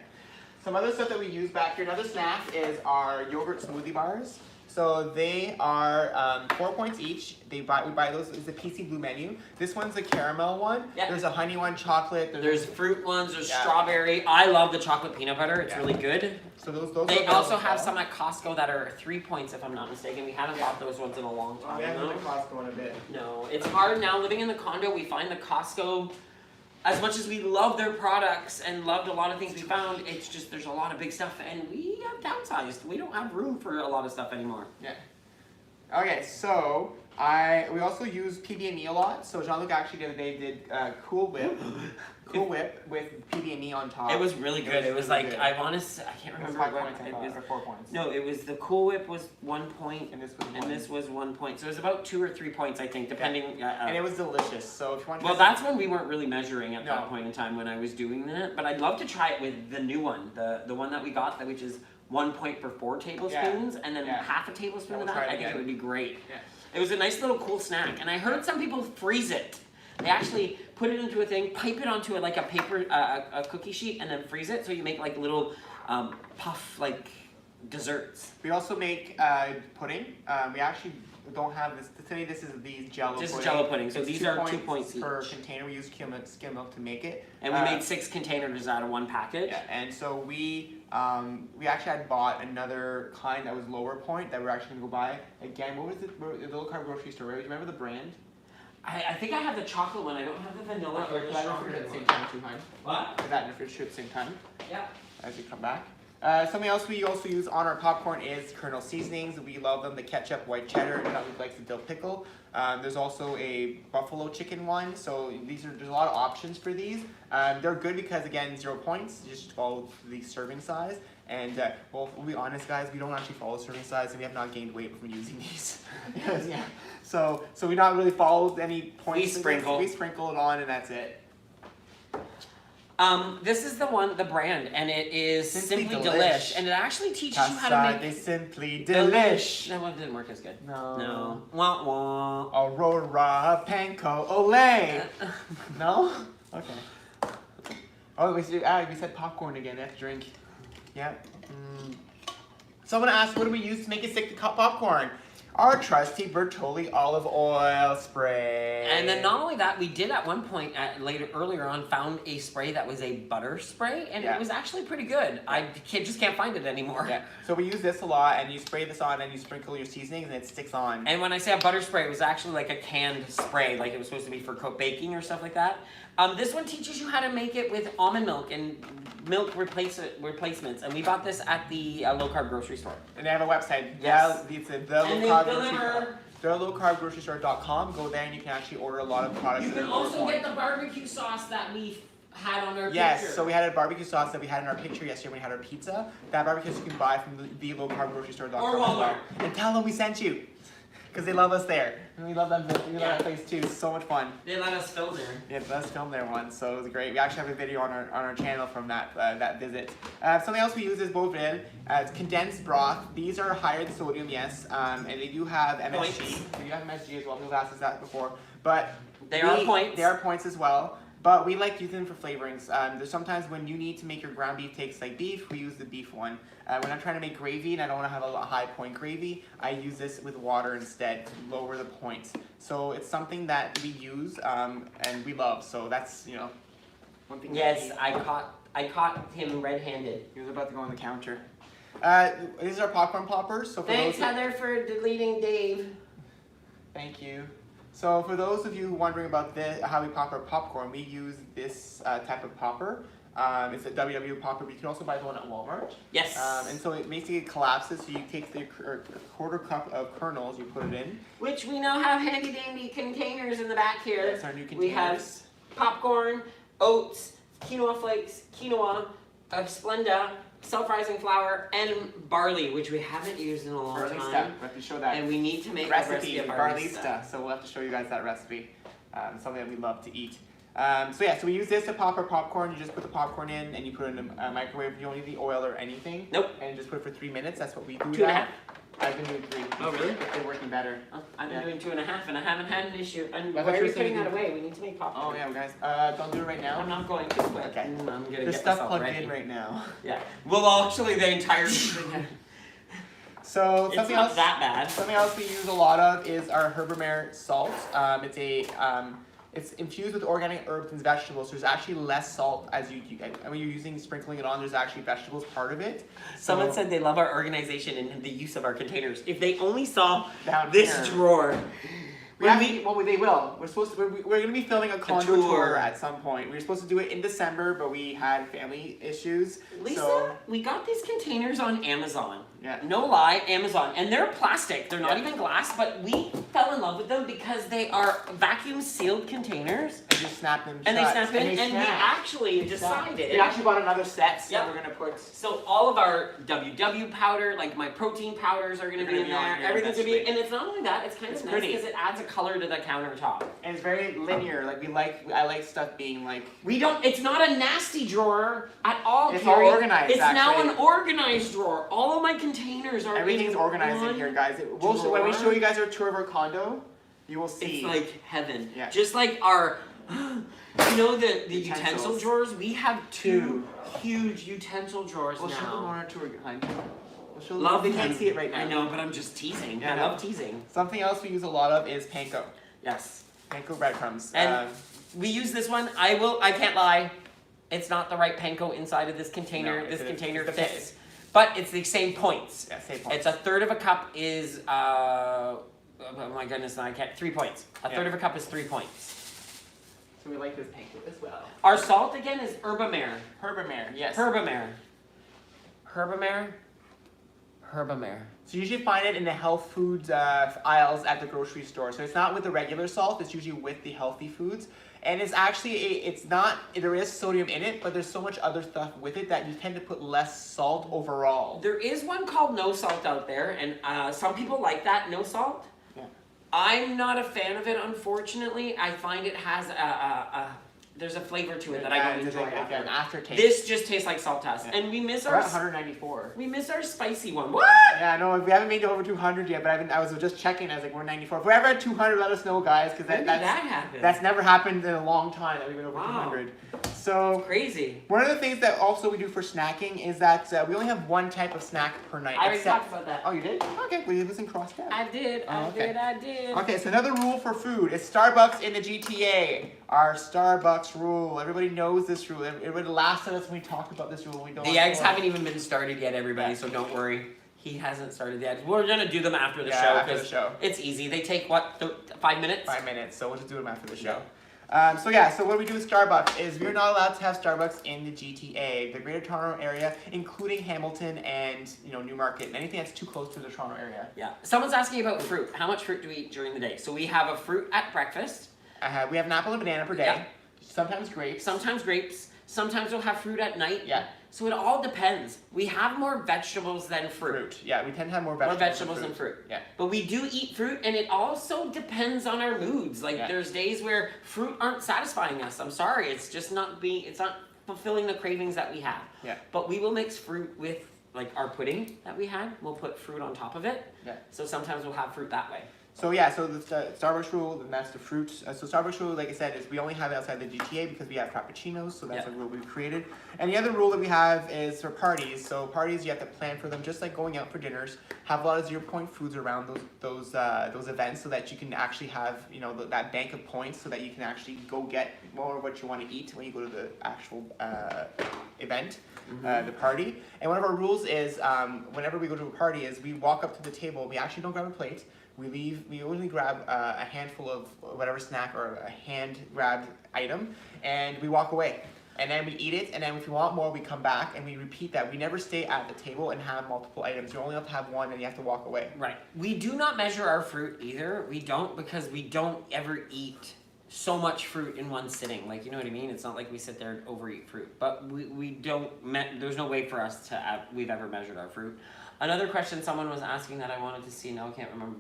Some other stuff that we use back here, another snack is our yogurt smoothie bars. So they are 4 points each. We buy those. It's the PC Blue menu. This one's the caramel one. Yeah. There's a honey one, chocolate. There's fruit ones. There's strawberry. I love the chocolate peanut butter. It's really good. So those. They also have some at Costco that are 3 points, if I'm not mistaken. We haven't bought those ones in a long time. We haven't been to Costco in a bit. No, it's hard now living in the condo. We find the Costco. As much as we love their products and loved a lot of things we found, it's just there's a lot of big stuff and we have downsized. We don't have room for a lot of stuff anymore. Yeah. Okay, so we also use PB&E a lot. So Jean-Luc actually the other day did Cool Whip with PB&E on top. It was really good. It was like good. I can't remember. It was 5 points, I thought, or 4 points. No, it was the Cool Whip was 1 point, And this was 1 point. So it was about 2 or 3 points, I think, depending. and it was delicious. So if you want. Well, that's when we weren't really measuring at that point in time when I was doing that. But I'd love to try it with the new one, the one that we got, which is 1 point for 4 tablespoons, and then half a tablespoon of that. I think it would be great. Yeah. It was a nice little cool snack, and I heard some people freeze it. They actually put it into a thing, pipe it onto like a paper, a cookie sheet, and then freeze it. So you make like little puff like desserts. We also make pudding. We actually don't have this. Today this is these Jello pudding. Just Jello pudding. So it's these are 2 points each. per container. We use skim milk to make it. And we made 6 containers out of 1 package. Yeah, and so we actually had bought another kind that was lower point that we're actually gonna go buy. Again, what was the low carb grocery store? Do you remember the brand? I think I have the chocolate one. I don't have the vanilla or the strawberry at the same one. time too, hon. What? Put that in the refrigerator at the same time Yeah. as we come back. Something else we also use on our popcorn is Colonel Seasonings. We love them. The ketchup, white cheddar, and Jean-Luc likes the dill pickle. There's also a buffalo chicken one. So there's a lot of options for these. They're good because again 0 points. You just follow the serving size. And well, we'll be honest, guys. We don't actually follow serving size, and we have not gained weight from using these. Yeah. So we not really followed any points. We sprinkle. We sprinkle it on, and that's it. This is the brand, and it is Simply Delish, and it actually teaches you how to make Simply Delish. That one didn't work as good. No. Wah wah. Aurora Panko Olay. No? Okay. Oh, we said popcorn again. That's drink. Yep. Someone asked, what do we use to make it stick to popcorn? Our trusty Bertolli olive oil spray. And then not only that, we did at one point earlier on found a spray that was a butter spray, and it was actually pretty good. I just can't find it anymore. Yeah. So we use this a lot, and you spray this on, and you sprinkle your seasonings, and it sticks on. And when I say a butter spray, it was actually like a canned spray, like it was supposed to be for baking or stuff like that. This one teaches you how to make it with almond milk and milk replacements, and we bought this at the low-carb grocery store. And they have a website. Yes. It's And they deliver. They're lowcarbgrocerystore.com. Go there and you can actually order a lot of products. You can also get the barbecue sauce that we had on our picture. Yes, so we had a barbecue sauce that we had in our picture yesterday when we had our pizza. That barbecue sauce you can buy from the lowcarbgrocerystore.com. Or Walmart. And tell them we sent you. Because they love us there. And we love them. We love that place too. It's so much fun. They let us film there. Yeah, let us film there once, so it was great. We actually have a video on our channel from that visit. Something else we use is Beauvais. It's condensed broth. These are higher in sodium, yes, and they do have MSG. Points. They do have MSG as well. People asked us that before, but They are points. They are points as well. But we like using them for flavorings. There's sometimes when you need to make your ground beef taste like beef, we use the beef one. When I'm trying to make gravy and I don't want to have a high point gravy, I use this with water instead to lower the points. So it's something that we use and we love. So that's, one thing. Yes, I caught him red-handed. He was about to go on the counter. These are popcorn poppers. So for Thanks, those Heather, for deleting Dave. Thank you. So for those of you wondering about how we pop our popcorn, we use this type of popper. It's a WW popper, but you can also buy the one at Walmart. Yes. And so it basically collapses, so you take the quarter cup of kernels, you put it in. Which we now have handy dandy containers in the back here. That's our new containers. We have popcorn, oats, quinoa flakes, quinoa, Splenda, self-rising flour, and barley, which we haven't used in a long time. We have to show that. And we need to make recipe a barley stuff. So we'll have to show you guys that recipe. Something that we love to eat. So we use this to pop our popcorn. You just put the popcorn in and you put it in a microwave. You don't need the oil or anything. Nope. And you just put it for 3 minutes. That's what we do. 2.5. I've been doing 3. Oh, really? If they're working better. Oh, I've been doing 2.5 and I haven't had an issue. And I why thought are you you were putting saying that away? We need to make popcorn. Oh yeah, guys. Don't do it right now. I'm not going to, but Okay. I'm gonna There's get stuff myself plugged ready. in right now. Yeah. Well, actually, the entire thing. So It's something not else. that bad. Something else we use a lot of is our Herbamare salt. It's infused with organic herbs and vegetables. So there's actually less salt as when you're using sprinkling it on. There's actually vegetables part of it. Someone said they love our organization and the use of our containers. If they only saw Down this here. drawer. They will. We're going to be filming a condo tour. tour at some point. We were supposed to do it in December, but we had family issues. Lisa, so, we got these containers on Amazon. Yeah. No lie, Amazon. And they're plastic. They're not Yeah. even glass, but we fell in love with them because they are vacuum sealed containers. and you snap them And they shut. snap in. And we snap. actually decided. We actually bought another set, so Yep. we're going to put. So all of our WW powder, like my protein powders are going to be in on there. here, Everything's going to be, that's and it's not only that, it's kind It's of nice pretty. because it adds a color to the countertop. And it's very linear. I like stuff being like. It's not a nasty drawer at all. It's Carrie. all organized, It's now actually. an organized drawer. All of my containers are Everything's in organized in one here, guys. When we drawer. show you guys our tour of our condo, you will see. It's like heaven. Yeah. Just like our, the utensil Utensils. drawers. We have two huge utensil drawers We'll show them on now. our tour behind. We'll show them. Love They them. can't see it right now. I know, but I'm just teasing. Yeah, I I know. love teasing. Something else we use a lot of is panko. Yes. Panko breadcrumbs. And we use this one. I can't lie. It's not the right panko inside of this container. No, this it's container the fits. But it's the same points. Yeah, same points. It's a third of a cup is, oh my goodness, I can't, 3 points. A third of a cup is 3 points. So we like this panko as well. Our salt again is Herbamare. Herbamare, yes. Herbamare. Herbamare. Herbamare. So you usually find it in the health foods aisles at the grocery store. So it's not with the regular salt, it's usually with the healthy foods. And it's actually, there is sodium in it, but there's so much other stuff with it that you tend to put less salt overall. There is one called no salt out there, and some people like that, no salt. Yeah. I'm not a fan of it, unfortunately. I find it has there's a flavor to it that I don't enjoy. Like an aftertaste. This just tastes like salt test, Yeah. and we miss We're our at 194. we miss our spicy one. What? Yeah, no, we haven't made it over 200 yet, but I was just checking. I was like, we're 94. If we're ever at 200, let us know, guys, because When did that happen? that's never happened in a long time that we've been over Wow. 200. So Crazy. one of the things that also we do for snacking is that we only have one type of snack per night. I already talked about that. Oh, you did? Okay, well, you listen cross tab. I did. Oh, okay. I did. Okay, so another rule for food is Starbucks in the GTA. Our Starbucks rule. Everybody knows this rule. Everybody laughs at us when we talk about this rule. We don't. The eggs haven't even been started yet, everybody, so don't worry. He hasn't started yet. We're gonna do them after the show after the because show. it's easy. They take what, 5 minutes? 5 minutes, so we'll just do them after the show. So what we do with Starbucks is we're not allowed to have Starbucks in the GTA, the Greater Toronto Area, including Hamilton and Newmarket, and anything that's too close to the Toronto area. Yeah. Someone's asking about fruit. How much fruit do we eat during the day? So we have a fruit at breakfast. We have an apple and banana per day. Yeah. Sometimes grapes. Sometimes grapes. Sometimes we'll have fruit at night. Yeah. So it all depends. We have more vegetables than fruit. Yeah, we tend to have more More vegetables, vegetables than fruit. Yeah. But we do eat fruit, and it also depends on our moods. Like there's days where fruit aren't satisfying us. I'm sorry, it's not fulfilling the cravings that we have. Yeah. But we will mix fruit with like our pudding that we had. We'll put fruit on top of it. Yeah. So sometimes we'll have fruit that way. So the Starbucks rule, and that's the fruits. So Starbucks rule, like I said, is we only have it outside the GTA because we have frappuccinos, so that's a rule we've created. And the other rule that we have is for parties. So parties, you have to plan for them, just like going out for dinners. Have a lot of 0-point foods around those events, so that you can actually have that bank of points, so that you can actually go get more of what you want to eat when you go to the actual event, the party. And one of our rules is whenever we go to a party, is we walk up to the table. We actually don't grab a plate. We only grab a handful of whatever snack or a hand-grabbed item, and we walk away. And then we eat it, and then if we want more, we come back, and we repeat that. We never stay at the table and have multiple items. You only have to have one, and you have to walk away. Right. We do not measure our fruit either. We don't, because we don't ever eat so much fruit in one sitting. Like, you know what I mean? It's not like we sit there and overeat fruit. But we don't, there's no way for us to, we've ever measured our fruit. Another question someone was asking that I wanted to see, now I can't remember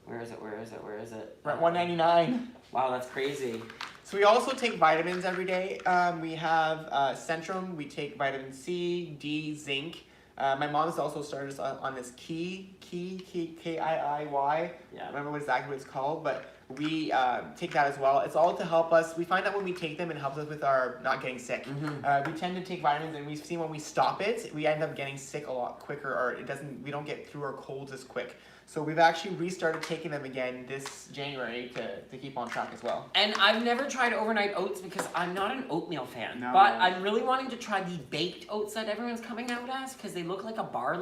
where is it? We're at 199. Wow, that's crazy. So we also take vitamins every day. We have Centrum. We take vitamin C, D, zinc. My mom has also started us on this Kiiy. Yeah. I don't remember exactly what it's called, but we take that as well. It's all to help us. We find that when we take them, it helps us with our not getting sick. We tend to take vitamins, and we've seen when we stop it, we end up getting sick a lot quicker, or we don't get through our colds as quick. So we've actually restarted taking them again this January to keep on track as well. And I've never tried overnight oats because I'm not an oatmeal fan. No. But I'm really wanting to try the baked oats that everyone's coming out as because they look like a bar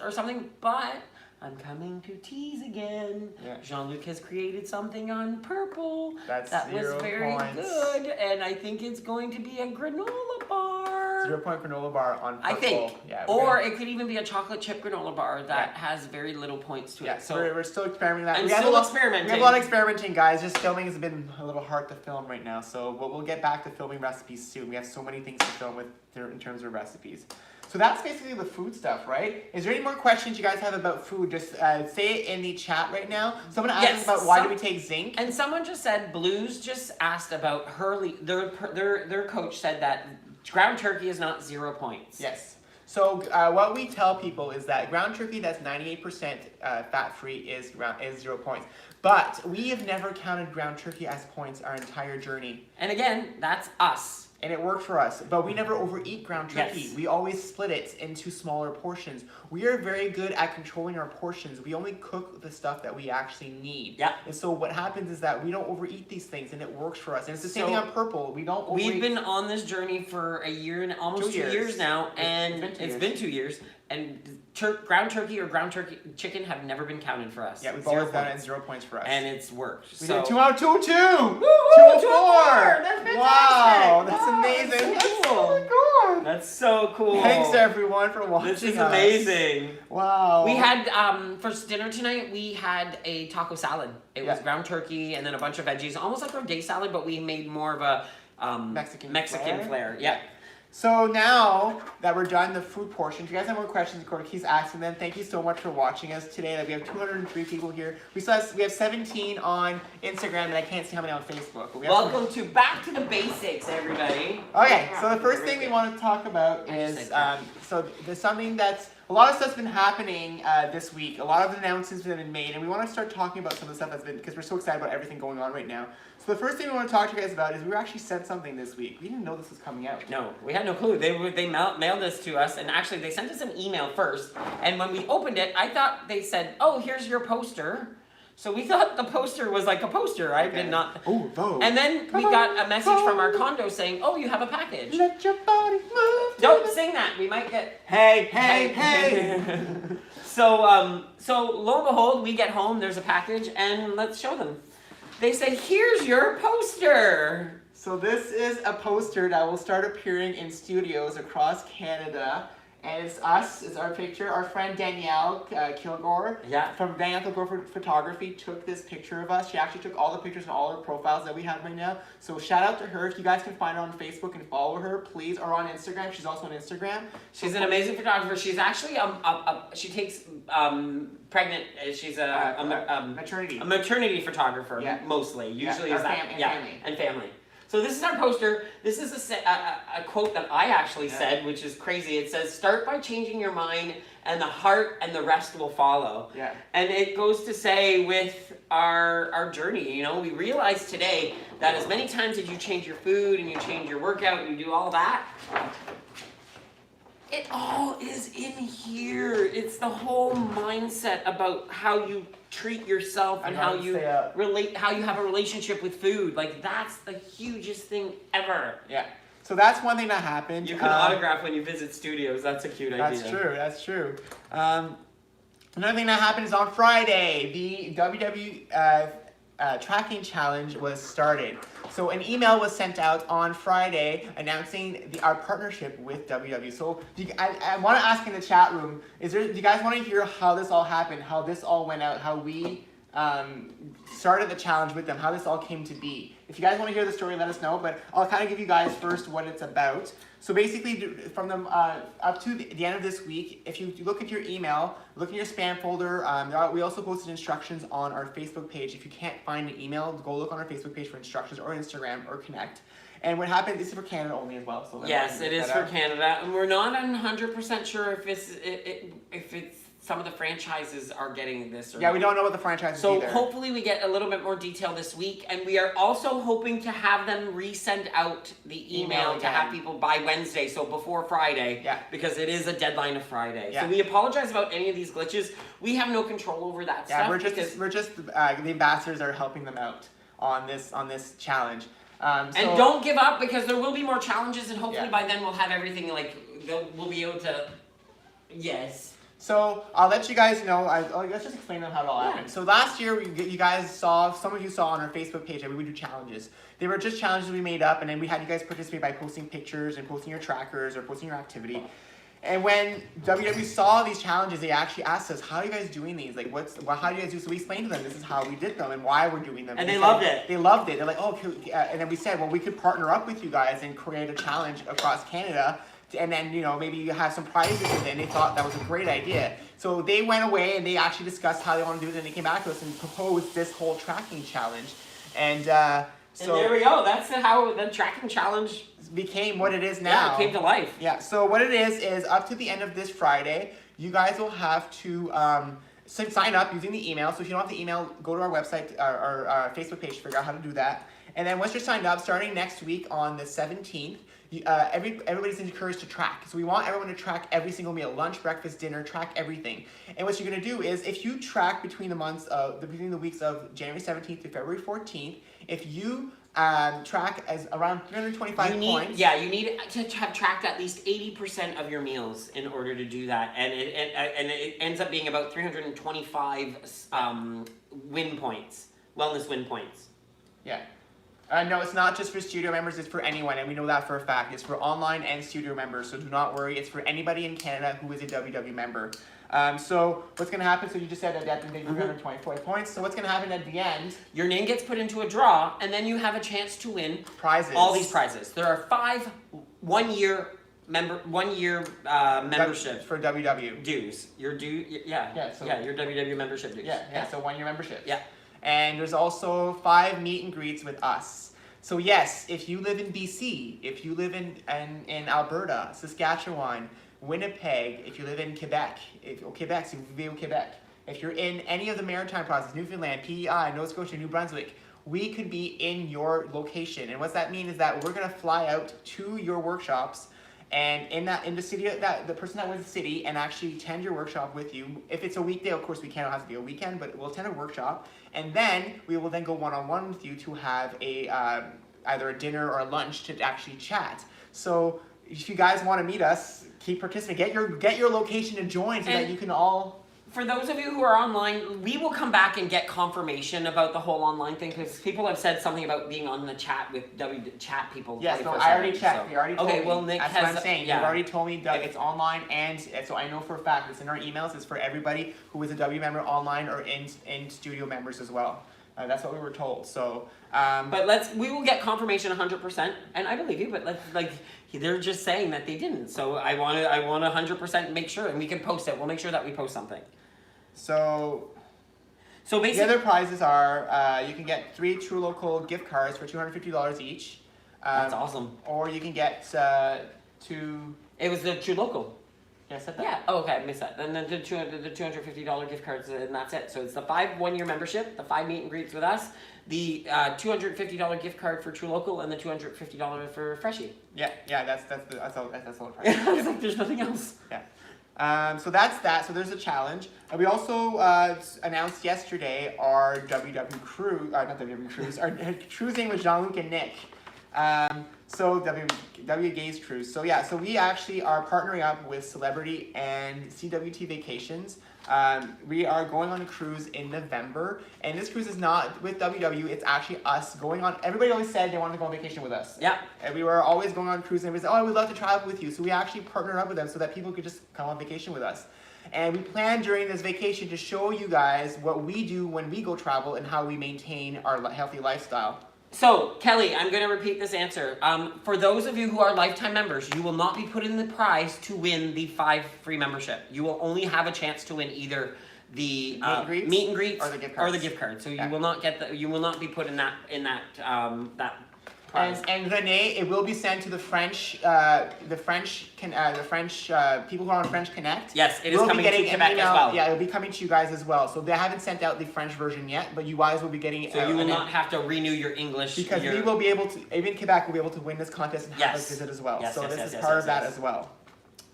or something. But I'm coming to tease again. Yeah. Jean-Luc has created something on purple That was 0 very points. good, and I think it's going to be a granola bar. 0 point granola bar on purple. I think. Yeah, Or it could even be a chocolate chip granola bar that has very little points to it. So we're still experimenting with that. I'm We have still a lot- experimenting. We have a lot of experimenting, guys. Just filming has been a little hard to film right now. So we'll get back to filming recipes soon. We have so many things to film with in terms of recipes. So that's basically the food stuff, right? Is there any more questions you guys have about food? Just say it in the chat right now. Someone asked us about why do we take zinc? And someone just said, Blues just asked about their coach said that ground turkey is not 0 points. Yes. So what we tell people is that ground turkey that's 98% fat-free is 0 points. But we have never counted ground turkey as points our entire journey. And again, that's us. And it worked for us, but we never overeat ground turkey. Yes. We always split it into smaller portions. We are very good at controlling our portions. We only cook the stuff that we actually need. Yeah. And so what happens is that we don't overeat these things, and it works for us. And it's the same thing on purple. We don't overeat. We've been on this journey for a year and almost 2 years now, and it's been 2 years. And ground turkey or ground turkey chicken have never been counted for us. Yeah, we've 0 always done it points. 0 points for us. And it's worked. We So did 2 out of 2, 2! 2 2 of 4! That's fantastic. Wow, that's Wow, amazing. that's That's cool. so good. That's so cool. Thanks everyone for watching. This is us. amazing. Wow. We had for dinner tonight. We had a taco salad. It was ground turkey and then a bunch of veggies, almost like our day salad, but we made more of a Mexican flair. Yeah. So now that we're done the food portion, if you guys have more questions, Cody keeps asking them. Thank you so much for watching us today. Like, we have 203 people here. We have 17 on Instagram, and I can't see how many on Facebook. But we have Welcome to Back to the Basics, everybody. Okay, so the first thing we want to talk about is so there's something that's a lot of stuff's been happening this week. A lot of announcements have been made, and we want to start talking about some of the stuff that's been because we're so excited about everything going on right now. So the first thing we want to talk to you guys about is we were actually sent something this week. We didn't know this was coming out. No, we had no clue. They mailed this to us, and actually they sent us an email first. And when we opened it, I thought they said, "Oh, here's your poster." So we thought the poster was like a poster. I did not. Oh, vote. And then we got a message from our condo saying, "Oh, you have a package." Let your body move. Don't sing that. We might get. Hey. So lo and behold, we get home. There's a package, and let's show them. They say, "Here's your poster." So this is a poster that will start appearing in studios across Canada. And it's us, it's our picture. Our friend Danielle Kilgore from Danielle Kilgore Photography took this picture of us. She actually took all the pictures and all the profiles that we have right now. So shout out to her. If you guys can find her on Facebook and follow her, please, or on Instagram. She's also on Instagram. She's an amazing photographer. She's actually she takes pregnant. She's a maternity photographer mostly. Usually is that and family. So this is our poster. This is a quote that I actually said, which is crazy. It says, "Start by changing your mind, and the heart and the rest will follow." Yeah. And it goes to say with our journey, you know, we realize today that as many times as you change your food and you change your workout and you do all that, it all is in here. It's the whole mindset about how you treat yourself and how you relate, how you have a relationship with food. Like, that's the hugest thing ever. Yeah. So that's one thing that happened. You can autograph when you visit studios. That's a cute idea. That's true. Another thing that happened is on Friday, the WW tracking challenge was started. So an email was sent out on Friday announcing our partnership with WW. So I want to ask in the chat room, do you guys want to hear how this all happened, how this all went out, how we started the challenge with them, how this all came to be? If you guys want to hear the story, let us know, but I'll kind of give you guys first what it's about. So basically, from the up to the end of this week, if you look at your email, look in your spam folder, we also posted instructions on our Facebook page. If you can't find an email, go look on our Facebook page for instructions, or Instagram, or Connect. And what happened, this is for Canada only as well. So yes, it is for Canada, and we're not 100% sure if it's some of the franchises are getting this. Or yeah, we don't know what the franchises so either. hopefully we get a little bit more detail this week, and we are also hoping to have them resend out the email to have people by Wednesday, so before Friday, because it is a deadline of Friday. So we apologize about any of these glitches. We have no control over that stuff. Yeah, we're just the ambassadors are helping them out on this challenge. And don't give up, because there will be more challenges, and hopefully by then we'll have everything, like, we'll be able to, yes. So I'll let you guys know, let's just explain them how it all happened. So last year, you guys saw, some of you saw on our Facebook page that we would do challenges. They were just challenges we made up, and then we had you guys participate by posting pictures and posting your trackers or posting your activity. And when WWE saw these challenges, they actually asked us, how are you guys doing these? Like, how do you guys do? So we explained to them, this is how we did them and why we're doing them. And they loved it. They loved it. They're like, oh, and then we said, well, we could partner up with you guys and create a challenge across Canada. And then, you know, maybe you have some prizes with it. And they thought that was a great idea. So they went away and they actually discussed how they want to do it. And they came back to us and proposed this whole tracking challenge. And so there we go. That's how the tracking challenge became what it is now. Yeah, it came to life. Yeah, so what it is up to the end of this Friday, you guys will have to sign up using the email. So if you don't have the email, go to our website, our Facebook page to figure out how to do that. And then once you're signed up, starting next week on the 17th, everybody's encouraged to track. So we want everyone to track every single meal, lunch, breakfast, dinner, track everything. And what you're gonna do is, if you track between the weeks of January 17th to February 14th, if you track as around 325 points. Yeah, you need to have tracked at least 80% of your meals in order to do that, and it ends up being about 325 win points, wellness win points. Yeah. No, it's not just for studio members, it's for anyone, and we know that for a fact. It's for online and studio members, so do not worry. It's for anybody in Canada who is a WW member. So what's going to happen, so you just said that they have to make 324 points, so what's going to happen at the end? Your name gets put into a draw, and then you have a chance to win prizes. All these prizes. There are 5 one-year memberships for WW. Dues. Your your WW membership dues. Yeah, so 1 year membership. Yeah. And there's also 5 meet and greets with us. So yes, if you live in BC, if you live in Alberta, Saskatchewan, Winnipeg, if you live in Quebec, so Quebec, if you're in any of the maritime provinces, Newfoundland, PEI, Nova Scotia, New Brunswick, we could be in your location. And what that means is that we're gonna fly out to your workshops, and in the city, the person that was in the city, and actually attend your workshop with you. If it's a weekday, of course we can't have to be a weekend, but we'll attend a workshop, and then we will then go one-on-one with you to have either a dinner or a lunch to actually chat. So if you guys want to meet us, keep participating. Get your location to join so that you can all. For those of you who are online, we will come back and get confirmation about the whole online thing, because people have said something about being on the chat with chat people. Yes, no, I already checked. They already told me. Okay, well, Nick That's has, what I'm saying. Yeah. You've already told me that it's online, and so I know for a fact it's in our emails. It's for everybody who is a W member online or in studio members as well. That's what we were told. So, but we will get confirmation 100%, and I believe you. But they're just saying that they didn't. So I want to 100% make sure, and we can post it. We'll make sure that we post something. So basically, the other prizes are you can get 3 True Local gift cards for $250 each. That's awesome. Or you can get 2. It was the True Local. Yeah, I said that. Yeah. Oh, okay, I missed that. And then the $250 gift cards, and that's it. So it's the 5 1-year membership, the 5 meet and greets with us, the $250 gift card for True Local, and the $250 for Freshie. Yeah. That's all the price. I was like, there's nothing else. Yeah. So that's that. So there's a challenge. We also announced yesterday our WW cruise, not WW cruise, our cruising with Jean-Luc and Nick. So W Gaze Cruise. So yeah, so we actually are partnering up with Celebrity and CWT Vacations. We are going on a cruise in November, and this cruise is not with WW, it's actually us going on. Everybody always said they wanted to go on vacation with us. Yeah. And we were always going on cruise, and we said, oh, we'd love to travel with you. So we actually partnered up with them so that people could just come on vacation with us. And we plan during this vacation to show you guys what we do when we go travel and how we maintain our healthy lifestyle. So, Kelly, I'm going to repeat this answer. For those of you who are lifetime members, you will not be put in the prize to win the 5 free membership. You will only have a chance to win either the meet and greets or the gift card. So you will not get you will not be put in that prize. And Renee, it will be sent to the French people who are on French Connect. Yes, it is coming to Quebec as well. Yeah, it'll be coming to you guys as well. So they haven't sent out the French version yet, but you guys will be getting it. So you will not have to renew your English. Because we will be able to, even Quebec will be able to win this contest and have us visit as well. So this is part of that as well.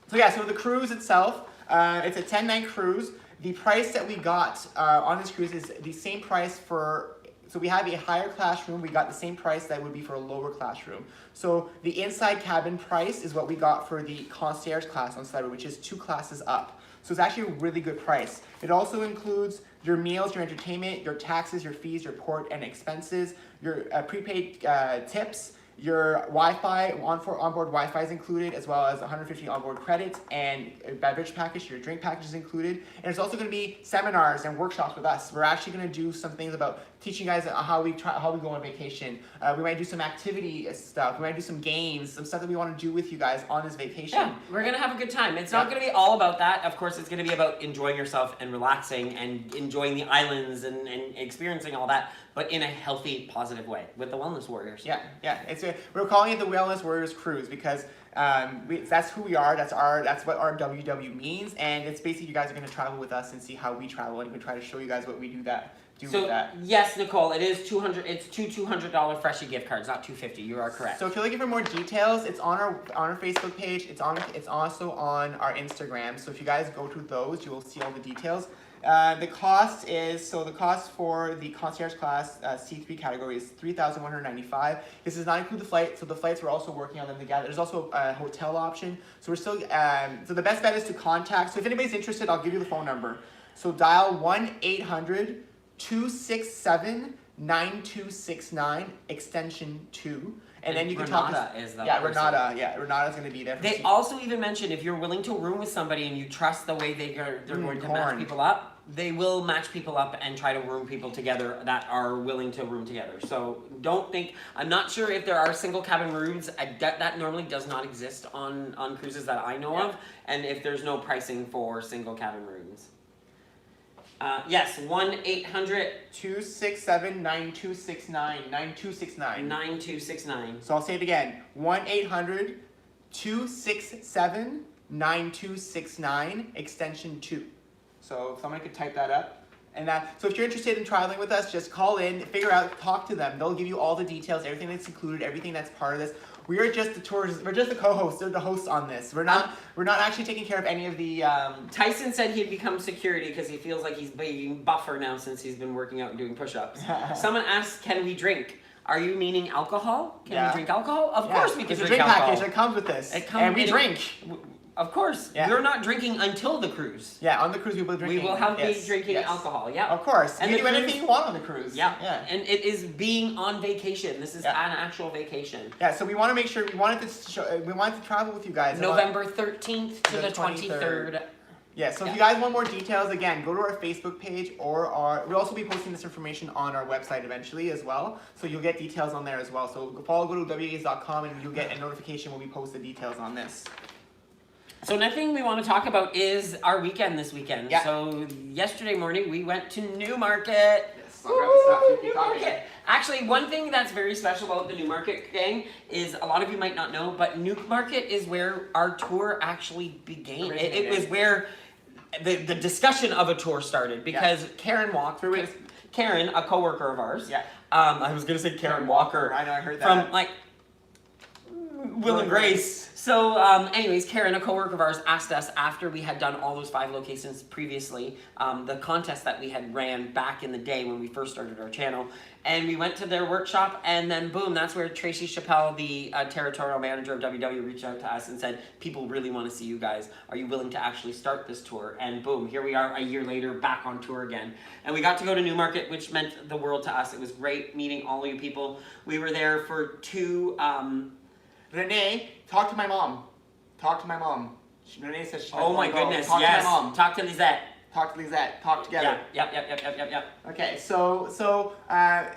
So yeah, so the cruise itself, it's a 10-night cruise. The price that we got on this cruise is the same price for. So we have a higher class room. We got the same price that would be for a lower class room. So the inside cabin price is what we got for the concierge class on Celebrity, which is 2 classes up. So it's actually a really good price. It also includes your meals, your entertainment, your taxes, your fees, your port and expenses, your prepaid tips, your Wi-Fi, onboard Wi-Fi is included, as well as 150 onboard credits, and a beverage package, your drink package is included. And it's also going to be seminars and workshops with us. We're actually going to do some things about teaching you guys how we go on vacation. We might do some activity stuff. We might do some games, some stuff that we want to do with you guys on this vacation. Yeah, we're going to have a good time. It's not going to be all about that. Of course, it's going to be about enjoying yourself and relaxing and enjoying the islands and experiencing all that, but in a healthy, positive way with the Wellness Warriors. Yeah. We're calling it the Wellness Warriors Cruise because that's who we are. That's what our WW means, and it's basically you guys are going to travel with us and see how we travel, and we try to show you guys what we do with that. Yes, Nicole, it is $200. It's two $200 Freshie gift cards, not $250. You are correct. So if you're looking for more details, it's on our Facebook page. It's also on our Instagram. So if you guys go to those, you will see all the details. The cost for the concierge class C3 category is $3,195. This does not include the flight, so the flights we're also working on them together. There's also a hotel option. So we're still so the best bet is to contact. So if anybody's interested, I'll give you the phone number. So dial 1-800-267-9269 extension 2. And then you can talk to Renata. Yeah, Renata's going to be there. They also even mentioned if you're willing to room with somebody and you trust the way they're going to match people up, they will match people up and try to room people together that are willing to room together. So don't think, I'm not sure if there are single cabin rooms. That normally does not exist on cruises that I know of, and if there's no pricing for single cabin rooms. Yes, 1-800-267-9269. 9269. So I'll say it again. 1-800-267-9269, extension 2. So if someone could type that up. So if you're interested in traveling with us, just call in, figure out, talk to them. They'll give you all the details, everything that's included, everything that's part of this. We are just the tourists. We're just the co-hosts. They're the hosts on this. We're not actually taking care of any of the. Tyson said he'd become security because he feels like he's being buffer now since he's been working out and doing push-ups. Someone asked, "Can we drink?" Are you meaning alcohol? Can we drink alcohol? Of course we can drink alcohol. Package that comes with this. And we drink. Of course. Yeah. We're not drinking until the cruise. Yeah, on the cruise we will be drinking. We will be drinking alcohol, yeah. Of course. And you do anything you want on the cruise. Yeah. And it is being on vacation. This is an actual vacation. Yeah, so we want to make sure, we wanted to travel with you guys. November 13th to the 23rd. Yeah, so if you guys want more details, again, go to our Facebook page or we'll also be posting this information on our website eventually as well. So you'll get details on there as well. So go to ways.com and you'll get a notification when we post the details on this. So another thing we want to talk about is our weekend this weekend. Yeah. So yesterday morning we went to Newmarket. Yes, I'll grab the stuff. Newmarket. Actually, one thing that's very special about the Newmarket gang is a lot of you might not know, but Newmarket is where our tour actually began. It was where the discussion of a tour started because Karen walked through. Karen, a coworker of ours. Yeah. I was gonna say Karen Walker. I know, I heard that. From Will and Grace. So anyways, Karen, a coworker of ours, asked us after we had done all those 5 locations previously, the contest that we had ran back in the day when we first started our channel, and we went to their workshop, and then boom, that's where Tracy Chappelle, the territorial manager of WW, reached out to us and said, people really want to see you guys. Are you willing to actually start this tour? And boom, here we are a year later, back on tour again. And we got to go to Newmarket, which meant the world to us. It was great meeting all of you people. We were there for 2... Renee, talk to my mom. Renee says she oh my goodness, talk yes. to my mom. Talk to Lisette. Talk together. Yep. Okay, so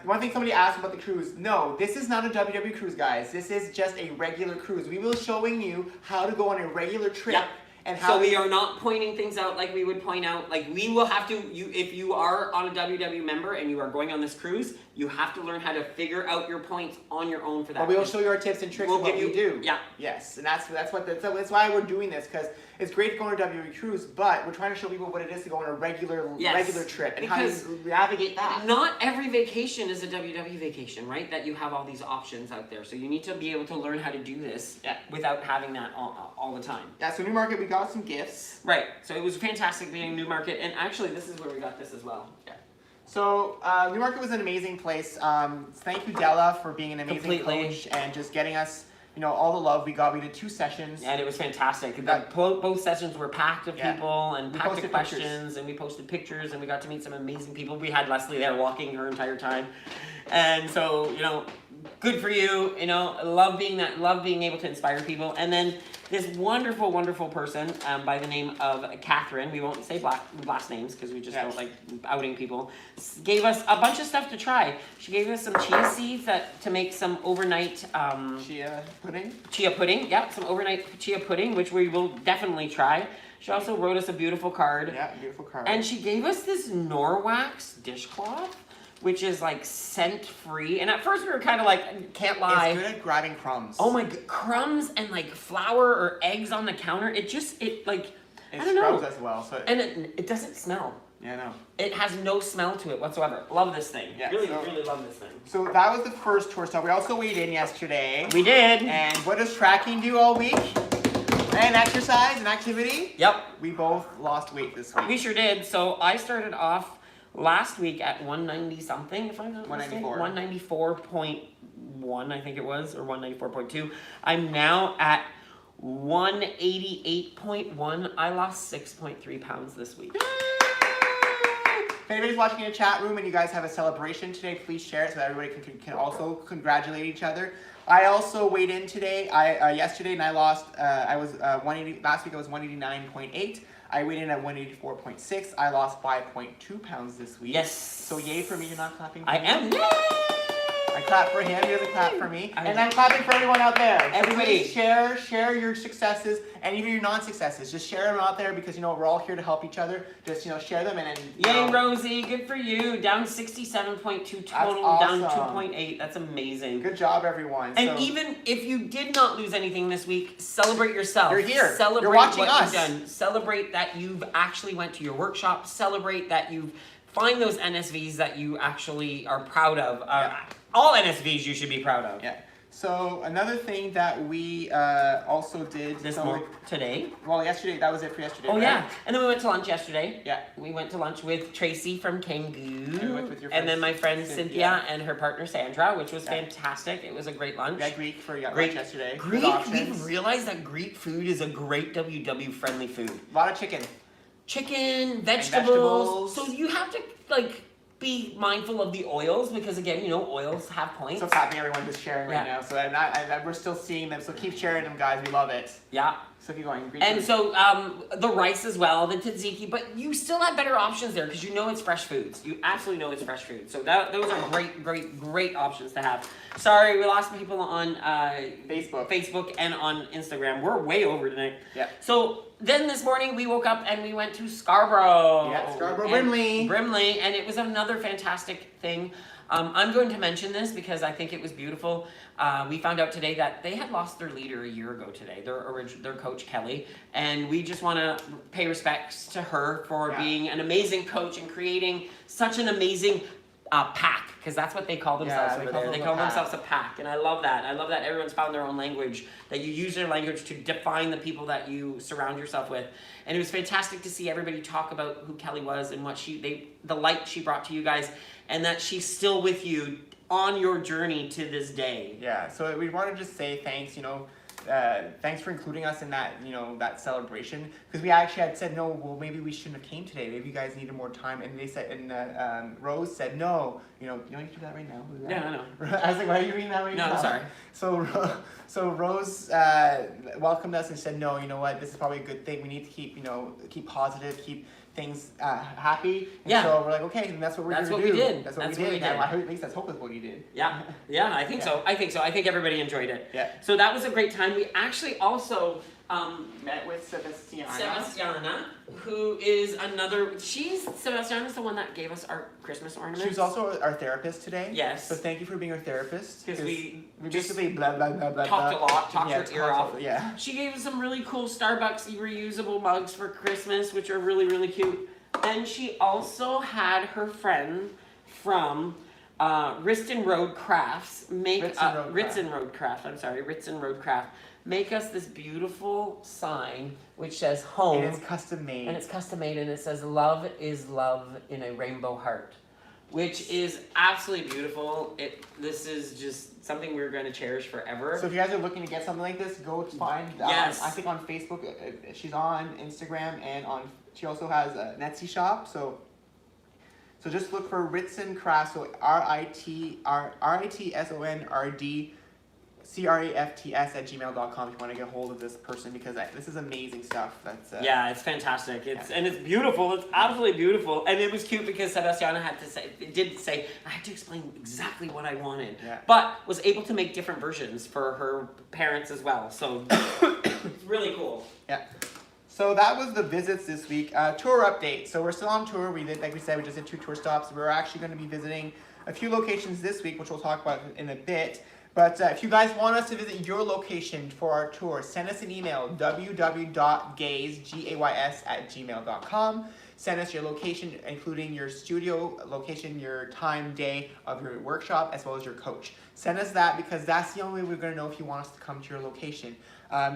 one thing somebody asked about the cruise. No, this is not a WW cruise, guys. This is just a regular cruise. We will showing you how to go on a regular trip and how so we are not pointing things out like we would point out. Like we will have to. If you are on a WW member and you are going on this cruise, you have to learn how to figure out your points on your own for that. But we will show you our tips and tricks of what we do. Yeah. Yes, and that's why we're doing this, because it's great to go on a WW cruise, but we're trying to show people what it is to go on a regular trip and because how you navigate that. Not every vacation is a WW vacation, right? That you have all these options out there. So you need to be able to learn how to do this without having that all the time. Yeah, so Newmarket, we got some gifts. Right, so it was fantastic being Newmarket, and actually this is where we got this as well. Yeah. So Newmarket was an amazing place. Thank you, Della, for being an amazing coach and just getting us, all the love we got. We did 2 sessions. And it was fantastic. Both sessions were packed of people and packed of questions, and we posted pictures, and we got to meet some amazing people. We had Leslie there walking her entire time. And so, good for you. Love being able to inspire people. And then this wonderful, wonderful person by the name of Catherine, we won't say last names because we just don't like outing people, gave us a bunch of stuff to try. She gave us some chia seeds to make some overnight chia pudding. Chia pudding, some overnight chia pudding, which we will definitely try. She also wrote us a beautiful card. Yeah, beautiful card. And she gave us this Norwax dishcloth, which is like scent free. And at first we were kind of like, can't lie. It's good at grabbing crumbs. Oh my god, crumbs and like flour or eggs on the counter. It I don't know. It scrubs as well. So and it doesn't smell. Yeah, no. It has no smell to it whatsoever. Love this thing. Yeah, really love this thing. So that was the first tour stop. We also weighed in yesterday. We did. And what does tracking do all week? And exercise and activity. Yep. We both lost weight this week. We sure did. So I started off last week at 190 something, if I'm not mistaken. 194.1, I think it was, or 194.2. I'm now at 188.1. I lost 6.3 pounds this week. If anybody's watching in a chat room and you guys have a celebration today, please share it so that everybody can also congratulate each other. I also weighed in today. Yesterday, and I lost. I was 180. Last week I was 189.8. I weighed in at 184.6. I lost 5.2 pounds this week. Yes. So yay for me. You're not clapping for I me. am. Yay! I clap for him. He doesn't clap for me. And I'm clapping for everyone out there. So everybody, share your successes and even your non-successes. Just share them out there because we're all here to help each other. Just share them and yay, Rosie! Good for you. Down 67.2 total. Awesome. Down 2.8. That's amazing. Good job, everyone. And even if you did not lose anything this week, celebrate yourself. You're here. Celebrate You're watching what us. you've done. Celebrate that you've actually went to your workshop. Celebrate that you've find those NSVs that you actually are proud of. All NSVs you should be proud of. Yeah. So another thing that we also did today. Well, yesterday, that was it for yesterday. Oh right? yeah, and then we went to lunch yesterday. Yeah. We went to lunch with Tracy from Kangoo, with your and then my friend Cynthia and her partner Sandra, which was fantastic. It was a great lunch. We had Greek for lunch yesterday. Greek. We've realized that Greek food is a great WW friendly food. A lot of chicken. Chicken, vegetables. So you have to be mindful of the oils because again, oils have points. So happy everyone who's sharing right now. So we're still seeing them. So keep sharing them, guys. We love it. Yeah. So keep going. And so the rice as well, the tzatziki, but you still have better options there because it's fresh foods. You absolutely know it's fresh food. So those are great options to have. Sorry, we lost people on Facebook and on Instagram. We're way over tonight. Yeah. So then this morning we woke up and we went to Scarborough. Yeah, Brimley, and it was another fantastic thing. I'm going to mention this because I think it was beautiful. We found out today that they had lost their leader a year ago today, their coach Kelly, and we just want to pay respects to her for being an amazing coach and creating such an amazing pack, because that's what they call themselves over there. They call themselves a pack, and I love that. I love that everyone's found their own language, that you use their language to define the people that you surround yourself with. And it was fantastic to see everybody talk about who Kelly was and what the light she brought to you guys, and that she's still with you on your journey to this day. Yeah, so we want to just say thanks, thanks for including us in that, that celebration. Because we actually had said, no, well, maybe we shouldn't have came today. Maybe you guys needed more time. And they said, and Rose said, no, you want to do that right now? Yeah, I know. I was like, why are you reading that right now? No, I'm sorry. So Rose welcomed us and said, no, you know what? This is probably a good thing. We need to keep positive, keep things happy. And so we're like, okay, and that's what we're going to do. That's what we did. At least let's hope that's what you did. Yeah, I think so. I think everybody enjoyed it. Yeah. So that was a great time. We actually also Met with Sebastiana. Sebastiana, who is Sebastiana's the one that gave us our Christmas ornaments. She was also our therapist today. Yes. So thank you for being our therapist. Because we basically blah blah blah blah. talked a lot, talked her ear off. Yeah. She gave us some really cool Starbucks reusable mugs for Christmas, which are really, really cute. And she also had her friend from Ritson Road Crafts Ritson Road Craft make us this beautiful sign which says home. And it's custom made. And it says love is love in a rainbow heart, which is absolutely beautiful. This is just something we're going to cherish forever. So if you guys are looking to get something like this, go find. Yes. I think on Facebook, she's on Instagram, and she also has a Etsy shop. So just look for Ritson Crafts. So RITSONRDCRAFTS@gmail.com if you want to get a hold of this person, because this is amazing stuff. Yeah, it's fantastic. And it's beautiful. It's absolutely beautiful. And it was cute because Sebastiana did say I had to explain exactly what I wanted, but was able to make different versions for her parents as well. So it's really cool. Yeah. So that was the visits this week. Tour update. So we're still on tour. Like we said, we just did 2 tour stops. We're actually going to be visiting a few locations this week, which we'll talk about in a bit. But if you guys want us to visit your location for our tour, send us an email, www.gays@gmail.com. Send us your location, including your studio location, your time, day of your workshop, as well as your coach. Send us that, because that's the only way we're going to know if you want us to come to your location.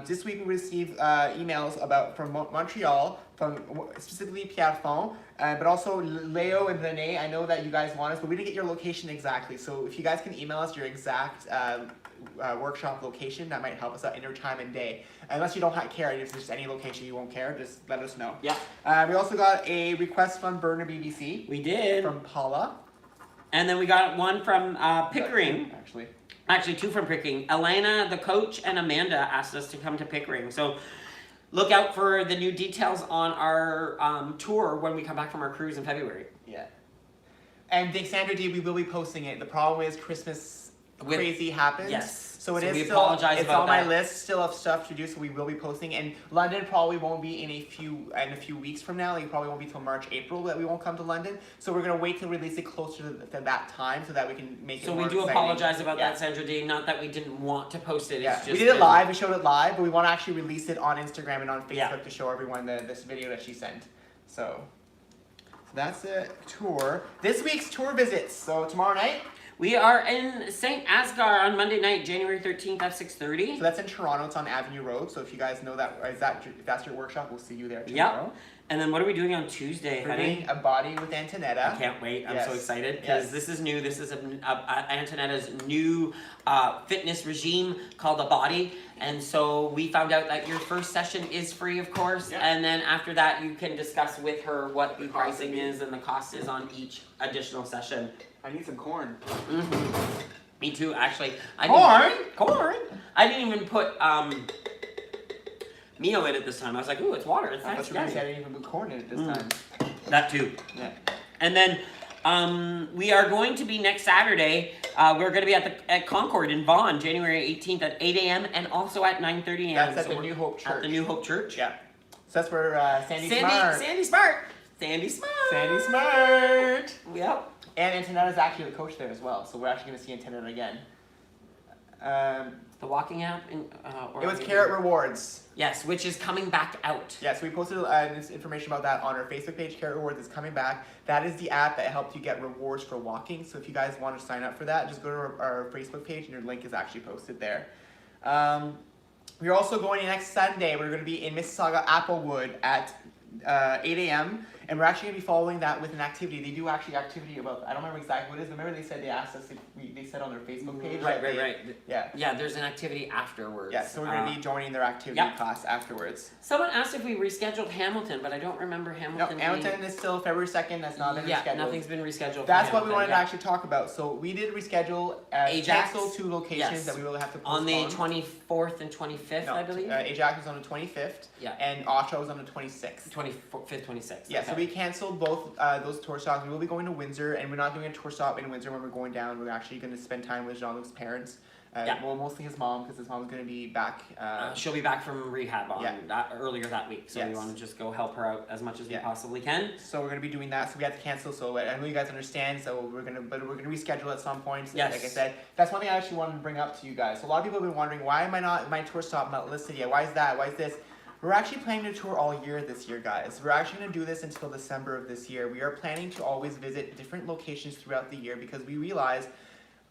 This week we received emails from Montreal, from specifically Pierrefonds, but also Leo and René. I know that you guys want us, but we didn't get your location exactly. So if you guys can email us your exact workshop location, that might help us out in your time and day. Unless you don't care, if there's just any location you won't care, just let us know. Yeah. We also got a request from Burnaby, BC. We did. From Paula. And then we got one from Pickering. Actually, 2 from Pickering. Elena, the coach, and Amanda asked us to come to Pickering. So look out for the new details on our tour when we come back from our cruise in February. Yeah. And the Sandra D, we will be posting it. The problem is Christmas crazy happens. Yes. So we still, apologize it's about on that. my list still of stuff to do, so we will be posting. And London probably won't be in a few weeks from now. It probably won't be till March, April that we won't come to London. So we're gonna wait to release it closer to that time, so that we can make it more exciting. So we do apologize about that, Sandra D. Not that we didn't want to post it. Yeah. It's just we did it live. We showed it live, but we want to actually release it on Instagram and on Facebook to show everyone this video that she sent. So that's a tour. This week's tour visits. So tomorrow night. We are in St. Asgar on Monday night, January 13th at 6:30. So that's in Toronto. It's on Avenue Road. So if you guys know that, if that's your workshop, we'll see you there tomorrow. Yep. And then what are we doing on Tuesday, We're honey? doing a body with Antonetta. I can't wait. I'm so excited because this is new. This is Antonetta's new fitness regime called a body. And so we found out that your first session is free, of course. Yeah. And then after that, you can discuss with her what the pricing is and the cost is on each additional session. I need some corn. Mm-hmm. Me too, actually. Corn? I didn't even put Mio in it this time. I was like, ooh, it's water. It's nice. I didn't even put corn in it this time. That too. Yeah. And then we are going to be next Saturday. We're going to be at Concord in Vaughan, January 18th at 8 a.m. and also at 9:30 a.m. That's at the New Hope Church. At the New Hope Church. Yeah. So that's where Sandy Smart. Sandy Smart. Yep. And Antonetta's actually the coach there as well, so we're actually going to see Antonetta again. The walking app? It was Carrot Rewards. Yes, which is coming back out. Yes, we posted this information about that on our Facebook page. Carrot Rewards is coming back. That is the app that helps you get rewards for walking. So if you guys want to sign up for that, just go to our Facebook page and your link is actually posted there. We're also going next Sunday. We're going to be in Mississauga, Applewood at 8 a.m. And we're actually going to be following that with an activity. They do actually activity about, I don't remember exactly what it is, but remember they asked us if they said on their Facebook page. Right. Yeah. Yeah, there's an activity afterwards. Yeah, so we're going to be joining their activity class afterwards. Someone asked if we rescheduled Hamilton, but I don't remember Hamilton. No, Hamilton is still February 2nd. That's not been rescheduled. Yeah, nothing's been rescheduled. That's what we wanted to actually talk about. So we did reschedule Ajax. cancel 2 locations that we will have to postpone. On the 24th and 25th, I believe. Ajax was on the 25th. Yeah. And Oshawa was on the 26th. 25th, 26th. Yeah, so we canceled both those tour stops. We will be going to Windsor, and we're not doing a tour stop in Windsor when we're going down. We're actually going to spend time with Jean-Luc's parents Well, mostly his mom, because his mom's going to be back. She'll be back from rehab earlier that week, so we want to just go help her out as much as we possibly can. So we're going to be doing that. So we have to cancel. So I know you guys understand. So we're gonna reschedule at some point. So like I said, that's one thing I actually wanted to bring up to you guys. So a lot of people have been wondering, why am I not my tour stop not listed yet? Why is that? Why is this? We're actually planning to tour all year this year, guys. We're actually going to do this until December of this year. We are planning to always visit different locations throughout the year because we realize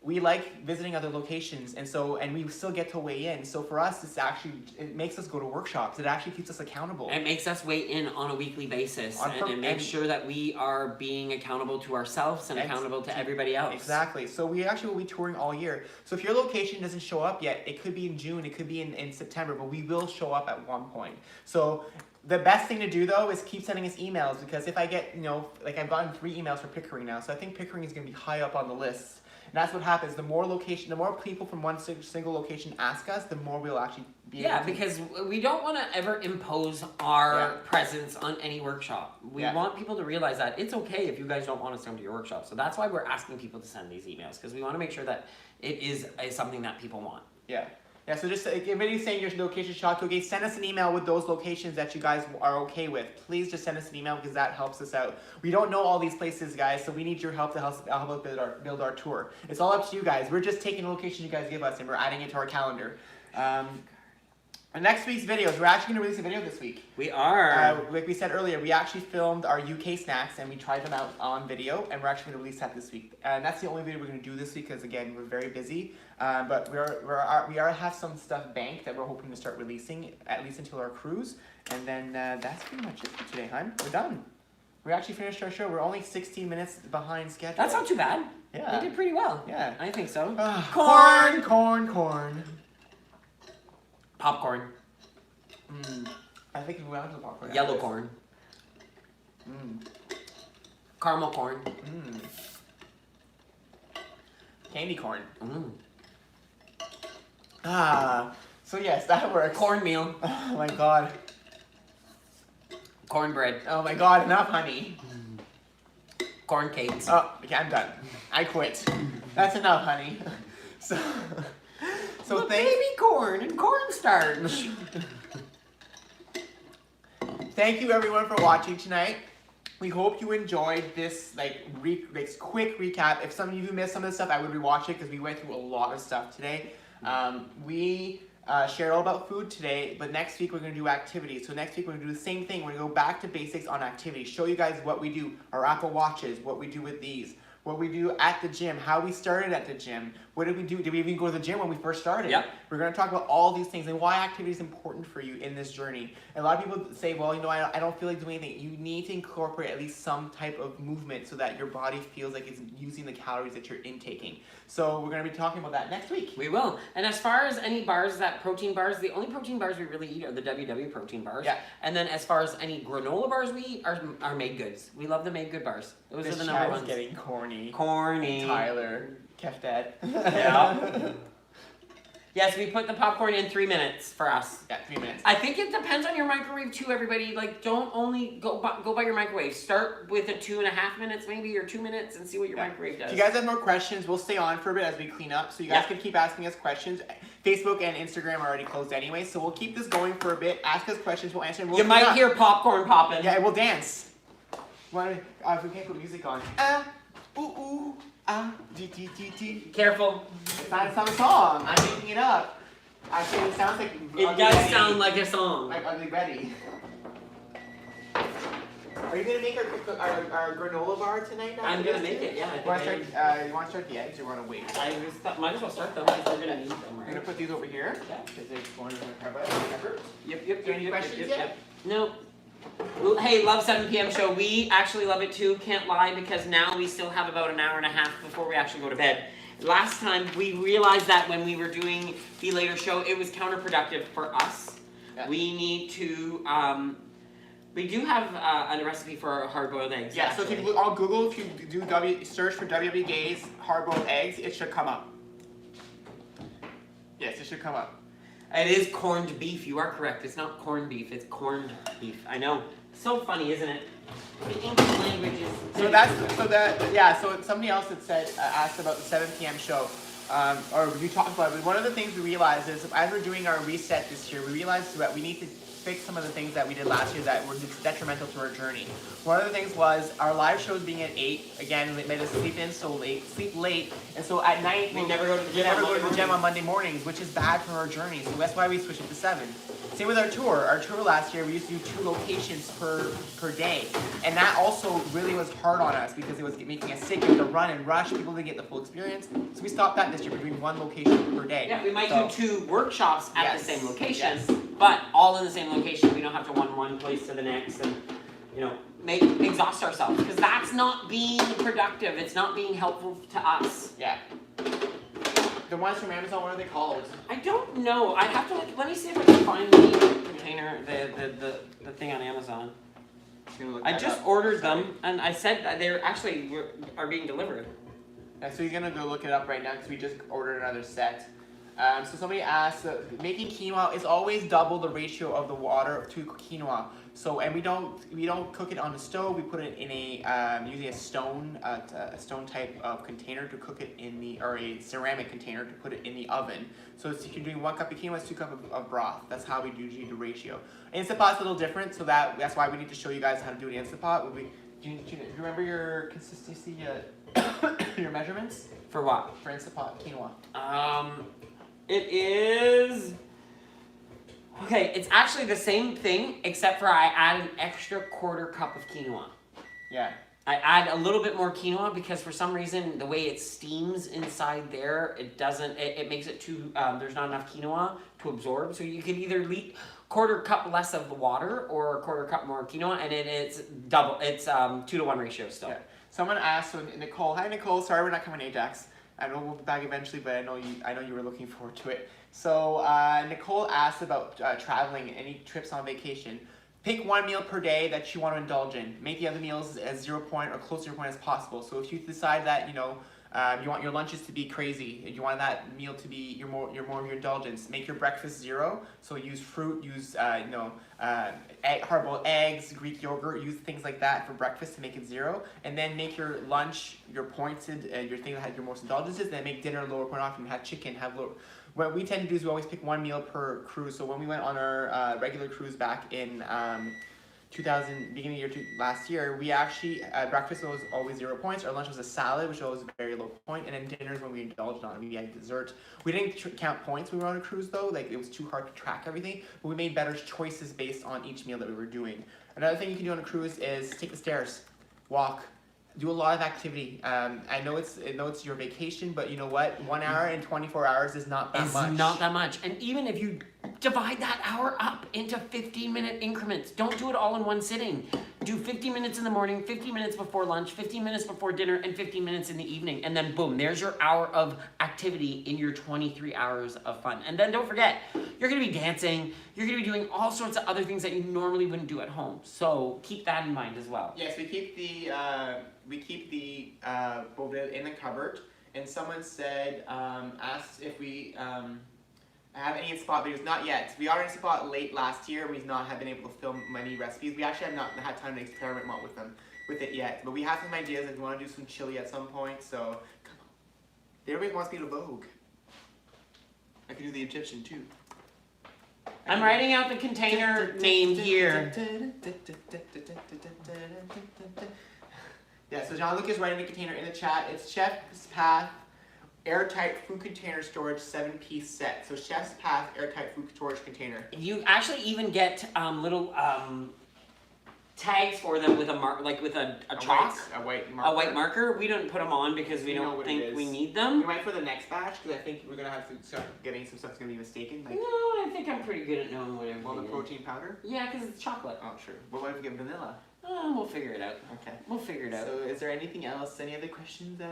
we like visiting other locations, and we still get to weigh in. So for us, it makes us go to workshops. It actually keeps us accountable. It makes us weigh in on a weekly basis, and it makes sure that we are being accountable to ourselves and accountable to everybody else. Exactly. So we actually will be touring all year. So if your location doesn't show up yet, it could be in June, it could be in September, but we will show up at one point. So the best thing to do, though, is keep sending us emails, because if I get, like I've gotten 3 emails for Pickering now, so I think Pickering is going to be high up on the list. And that's what happens. The more people from one single location ask us, the more we'll actually be able to. Because we don't want to ever impose our presence on any workshop. We want people to realize that it's okay if you guys don't want us to come to your workshop. So that's why we're asking people to send these emails, because we want to make sure that it is something that people want. Yeah, so just if anybody's saying your location shocked, okay, send us an email with those locations that you guys are okay with. Please just send us an email, because that helps us out. We don't know all these places, guys, so we need your help to help us build our tour. It's all up to you guys. We're just taking the location you guys give us and we're adding it to our calendar. Next week's videos, we're actually going to release a video this week. We are. Like we said earlier, we actually filmed our UK snacks and we tried them out on video, and we're actually going to release that this week. And that's the only video we're going to do this week, because again, we're very busy. But we have some stuff banked that we're hoping to start releasing, at least until our cruise. And then that's pretty much it for today, hon. We're done. We actually finished our show. We're only 16 minutes behind schedule. That's not too bad. Yeah. We did pretty well. Yeah. I think so. Corn. Popcorn. I think we went to the popcorn. Yellow corn. Caramel corn. Candy corn. So yes, that works. Cornmeal. Oh my god. Cornbread. Oh my god, enough honey. Corn cakes. Oh, okay, I'm done. I quit. That's enough, honey. So baby corn and cornstarch. Thank you everyone for watching tonight. We hope you enjoyed this quick recap. If some of you missed some of the stuff, I would rewatch it, because we went through a lot of stuff today. We shared all about food today, but next week we're going to do activities. So next week we're going to do the same thing. We're going to go back to basics on activities. Show you guys what we do, our Apple Watches, what we do with these, what we do at the gym, how we started at the gym, what did we do? Did we even go to the gym when we first started? Yep. We're going to talk about all these things and why activity is important for you in this journey. And a lot of people say, well, I don't feel like doing anything. You need to incorporate at least some type of movement so that your body feels like it's using the calories that you're intaking. So we're going to be talking about that next week. We will. And as far as any bars, protein bars, the only protein bars we really eat are the WW protein bars. Yeah. And then as far as any granola bars we eat are made goods. We love the made good bars. Those are the number ones. Getting corny. Corny. Tyler. Kev Dad. Yeah. Yes, we put the popcorn in 3 minutes for us. Yeah, 3 minutes. I think it depends on your microwave too, everybody. Don't only go by your microwave. Start with a 2.5 minutes maybe, or 2 minutes, and see what your microwave does. If you guys have more questions, we'll stay on for a bit as we clean up. So you guys can keep asking us questions. Facebook and Instagram are already closed anyway, so we'll keep this going for a bit. Ask us questions, we'll answer them. You might hear popcorn popping. Yeah, we'll dance. If we can't put music on. Careful. It's not a song. I'm making it up. Actually, it sounds like. It does sound like a song. Like Ugly Betty. Are you gonna make our granola bar tonight? I'm gonna make it. Yeah. You want to start the eggs, or want to wait? Might as well start them, because we're gonna need them. Right? I'm gonna put these over here. Yeah. Because there's one in the cupboard. Yep. Any questions yet? No. Well, hey, love 7 p.m. show. We actually love it too, can't lie, because now we still have about an hour and a half before we actually go to bed. Last time we realized that when we were doing the later show, it was counterproductive for us. Yeah. We need to, we do have a recipe for hard-boiled eggs. Yeah, actually. So if you on Google, if you do search for WB Gays hard-boiled eggs, it should come up. Yes, it should come up. It is corned beef. You are correct. It's not corned beef. It's corned beef. I know. So funny, isn't it? The English language is. So somebody else had said asked about the 7 p.m. show. or we talked about it, but one of the things we realized is as we're doing our reset this year, we realized that we need to fix some of the things that we did last year that were detrimental to our journey. One of the things was our live shows being at 8, again, it made us sleep late, and so at night We never go to the gym on Monday mornings, which is bad for our journey, so that's why we switched it to 7. Same with our tour. Our tour last year, we used to do 2 locations per day, and that also really was hard on us because it was making us sick. We had to run and rush. People didn't get the full experience, so we stopped that this year. We're doing 1 location per day. Yeah, we might do 2 workshops at the same location, Yes. but all in the same location. We don't have to run one place to the next and, you know, exhaust ourselves because that's not being productive. It's not being helpful to us. Yeah. The ones from Amazon, what are they called? I don't know. I have to let me see if I can find the container, the thing on Amazon. I just ordered them, and I said that they're actually are being delivered. Yeah, so you're gonna go look it up right now because we just ordered another set. So somebody asked, making quinoa is always double the ratio of the water to quinoa. So, and we don't cook it on the stove. We put it in a using a stone type of container to cook it in the, or a ceramic container to put it in the oven. So if you're doing 1 cup of quinoa, it's 2 cups of broth. That's how we usually do the ratio. Instant Pot's a little different, so that's why we need to show you guys how to do an Instant Pot. Do you remember your consistency, your measurements? For what? For Instant Pot quinoa. It is. Okay, it's actually the same thing, except for I add an extra 1/4 cup of quinoa. Yeah. I add a little bit more quinoa because for some reason the way it steams inside there, it makes it too, there's not enough quinoa to absorb. So you can either 1/4 cup less of the water or 1/4 cup more quinoa, and it's double, it's 2 to 1 ratio still. Yeah. Someone asked, so Nicole, hi Nicole, sorry we're not coming to Ajax. I know we'll be back eventually, but I know you were looking forward to it. So Nicole asked about traveling, any trips on vacation. Pick 1 meal per day that you want to indulge in. Make the other meals as 0 point or close to 0 point as possible. So if you decide that you want your lunches to be crazy, you want that meal to be more of your indulgence, make your breakfast 0. So use fruit, use hard-boiled eggs, Greek yogurt, use things like that for breakfast to make it 0. And then make your lunch your pointed, your thing that had your most indulgences. Then make dinner lower point off and have chicken, have lower. What we tend to do is we always pick 1 meal per cruise. So when we went on our regular cruise back in beginning of last year, we actually, breakfast was always 0 points. Our lunch was a salad, which was a very low point, and then dinners when we indulged on it. We had dessert. We didn't count points when we were on a cruise though, like it was too hard to track everything, but we made better choices based on each meal that we were doing. Another thing you can do on a cruise is take the stairs, walk, do a lot of activity. I know it's your vacation, but you know what? 1 hour in 24 hours is not that much. It's not that much. And even if you divide that hour up into 15-minute increments, don't do it all in one sitting. Do 15 minutes in the morning, 15 minutes before lunch, 15 minutes before dinner, and 15 minutes in the evening. And then boom, there's your hour of activity in your 23 hours of fun. And then don't forget, you're gonna be dancing, you're gonna be doing all sorts of other things that you normally wouldn't do at home. So keep that in mind as well. Yes, we keep the boveda in the cupboard. And someone said, asked if we have any spot videos. Not yet. We are in spot late last year. We've not have been able to film many recipes. We actually have not had time to experiment with it yet. But we have some ideas and we want to do some chili at some point. So come on. Everybody wants me to Vogue. I can do the Egyptian too. I'm writing out the container name here. Yeah, so Jean-Luc is writing the container in the chat. It's Chef's Path airtight food container storage 7-piece set. So Chef's Path airtight food storage container. You actually even get little tags for them with a chalk. A white marker. A white marker. We don't put them on because we don't think we need them. We might for the next batch because I think we're gonna have to start getting some stuff's gonna be mistaken. Like, no, I think I'm pretty good at knowing what everything well, the is. protein powder. Yeah, because it's chocolate. Oh, sure. Well, what if we get vanilla? We'll figure it out. Okay. We'll figure it out. So, is there anything else? Any other questions?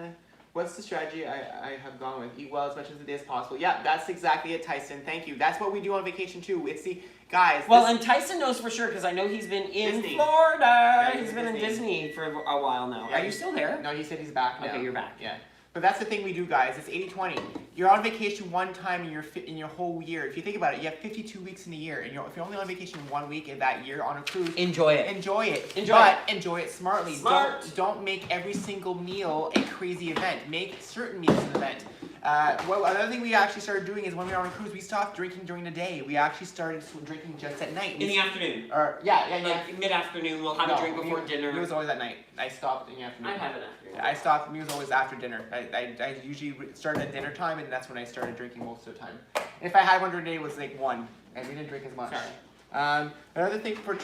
What's the strategy I have gone with? Eat well as much as a day as possible. Yeah, that's exactly it, Tyson. Thank you. That's what we do on vacation too. It's the guys. Well, and Tyson knows for sure because I know he's been in Disney. Florida. Yeah, he's been in Disney for a while now. Yeah, Are you still there? No, he said he's back now. Okay, you're back. Yeah. But that's the thing we do, guys. It's 80-20. You're on vacation one time in your whole year. If you think about it, you have 52 weeks in a year, and if you're only on vacation 1 week in that year on a cruise, enjoy it. Enjoy it. Enjoy enjoy it smartly. Smart. Don't make every single meal a crazy event. Make certain meals an event. Well, another thing we actually started doing is when we were on a cruise, we stopped drinking during the day. We actually started drinking just at night. In the afternoon. Or yeah. Like mid-afternoon, we'll have a drink before dinner. It was always at night. I stopped in the afternoon. I'd have it after. I stopped. It was always after dinner. I usually started at dinner time, and that's when I started drinking most of the time. And if I had one during the day, it was like 1, and we didn't drink as much. Sorry. Another thing for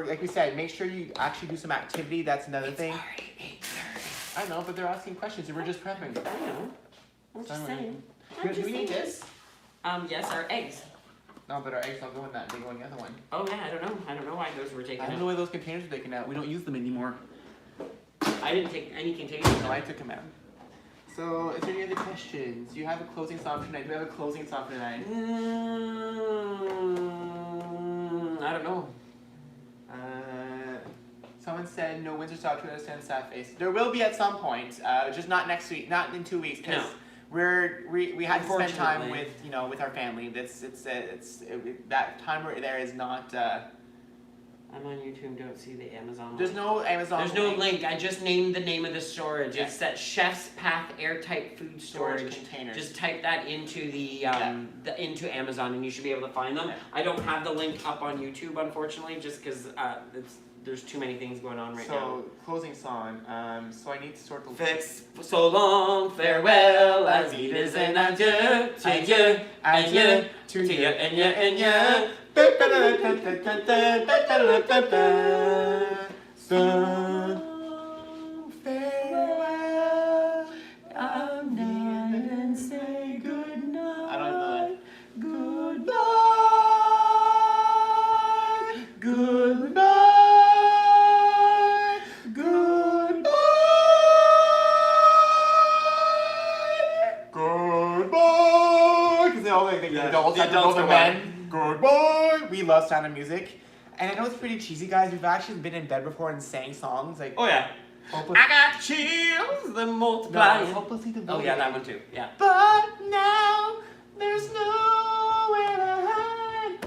like we said, make sure you actually do some activity. That's another thing. Already 8:30. I know, but they're asking questions, and we're just prepping. I know. I'm just saying. Do we need this? Yes, our eggs. No, but our eggs don't go in that. They go in the other one. Oh yeah, I don't know. I don't know why those were taken I don't know why those containers were taken out. We don't use them anymore. I didn't take any containers. No, I took them out. So, is there any other questions? Do you have a closing song for tonight? Do we have a closing song for tonight? I don't know. Someone said no Windsor Stop to understand sad face. There will be at some point, just not next week, not in 2 weeks, because we had to spend time with with our family. That time we're there is not. I'm on YouTube. Don't see the Amazon. There's no Amazon. There's no link. I just named the name of the storage. Yeah. It's that Chef's Path airtight food storage containers. Just type that into the into Amazon, and you should be able to find them. Yeah. I don't have the link up on YouTube, unfortunately, just because there's too many things going on right now. So closing song. So I need to sort the. Fix so long, farewell, as it is an adieu to you, and you, to you, and you, and you. So farewell, I'll kneel and say good night. I don't know. Goodbye. Goodbye. Goodbye. Goodbye. Because they all like the adults have to know the men. Goodbye. We love Sound of Music. And I know it's pretty cheesy, guys. We've actually been in bed before and sang songs like. Oh yeah. I got chills that multiply. No, hopelessly devoted. Oh yeah, that one too. Yeah. But now there's nowhere to hide.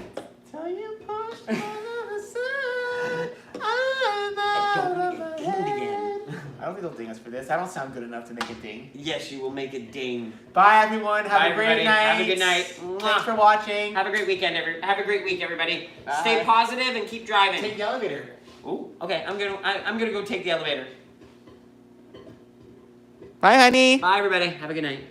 Till you push me to the side. I'm out of my head. I hope you don't ding us for this. I don't sound good enough to make a ding. Yes, you will make a ding. Bye everyone. Have a great everybody. night. Have a good night. Thanks for watching. Have a great weekend, have a great week, everybody. Bye. Stay positive and keep driving. Take the elevator. Ooh, okay. I'm gonna go take the elevator. Bye, honey. Bye, everybody. Have a good night.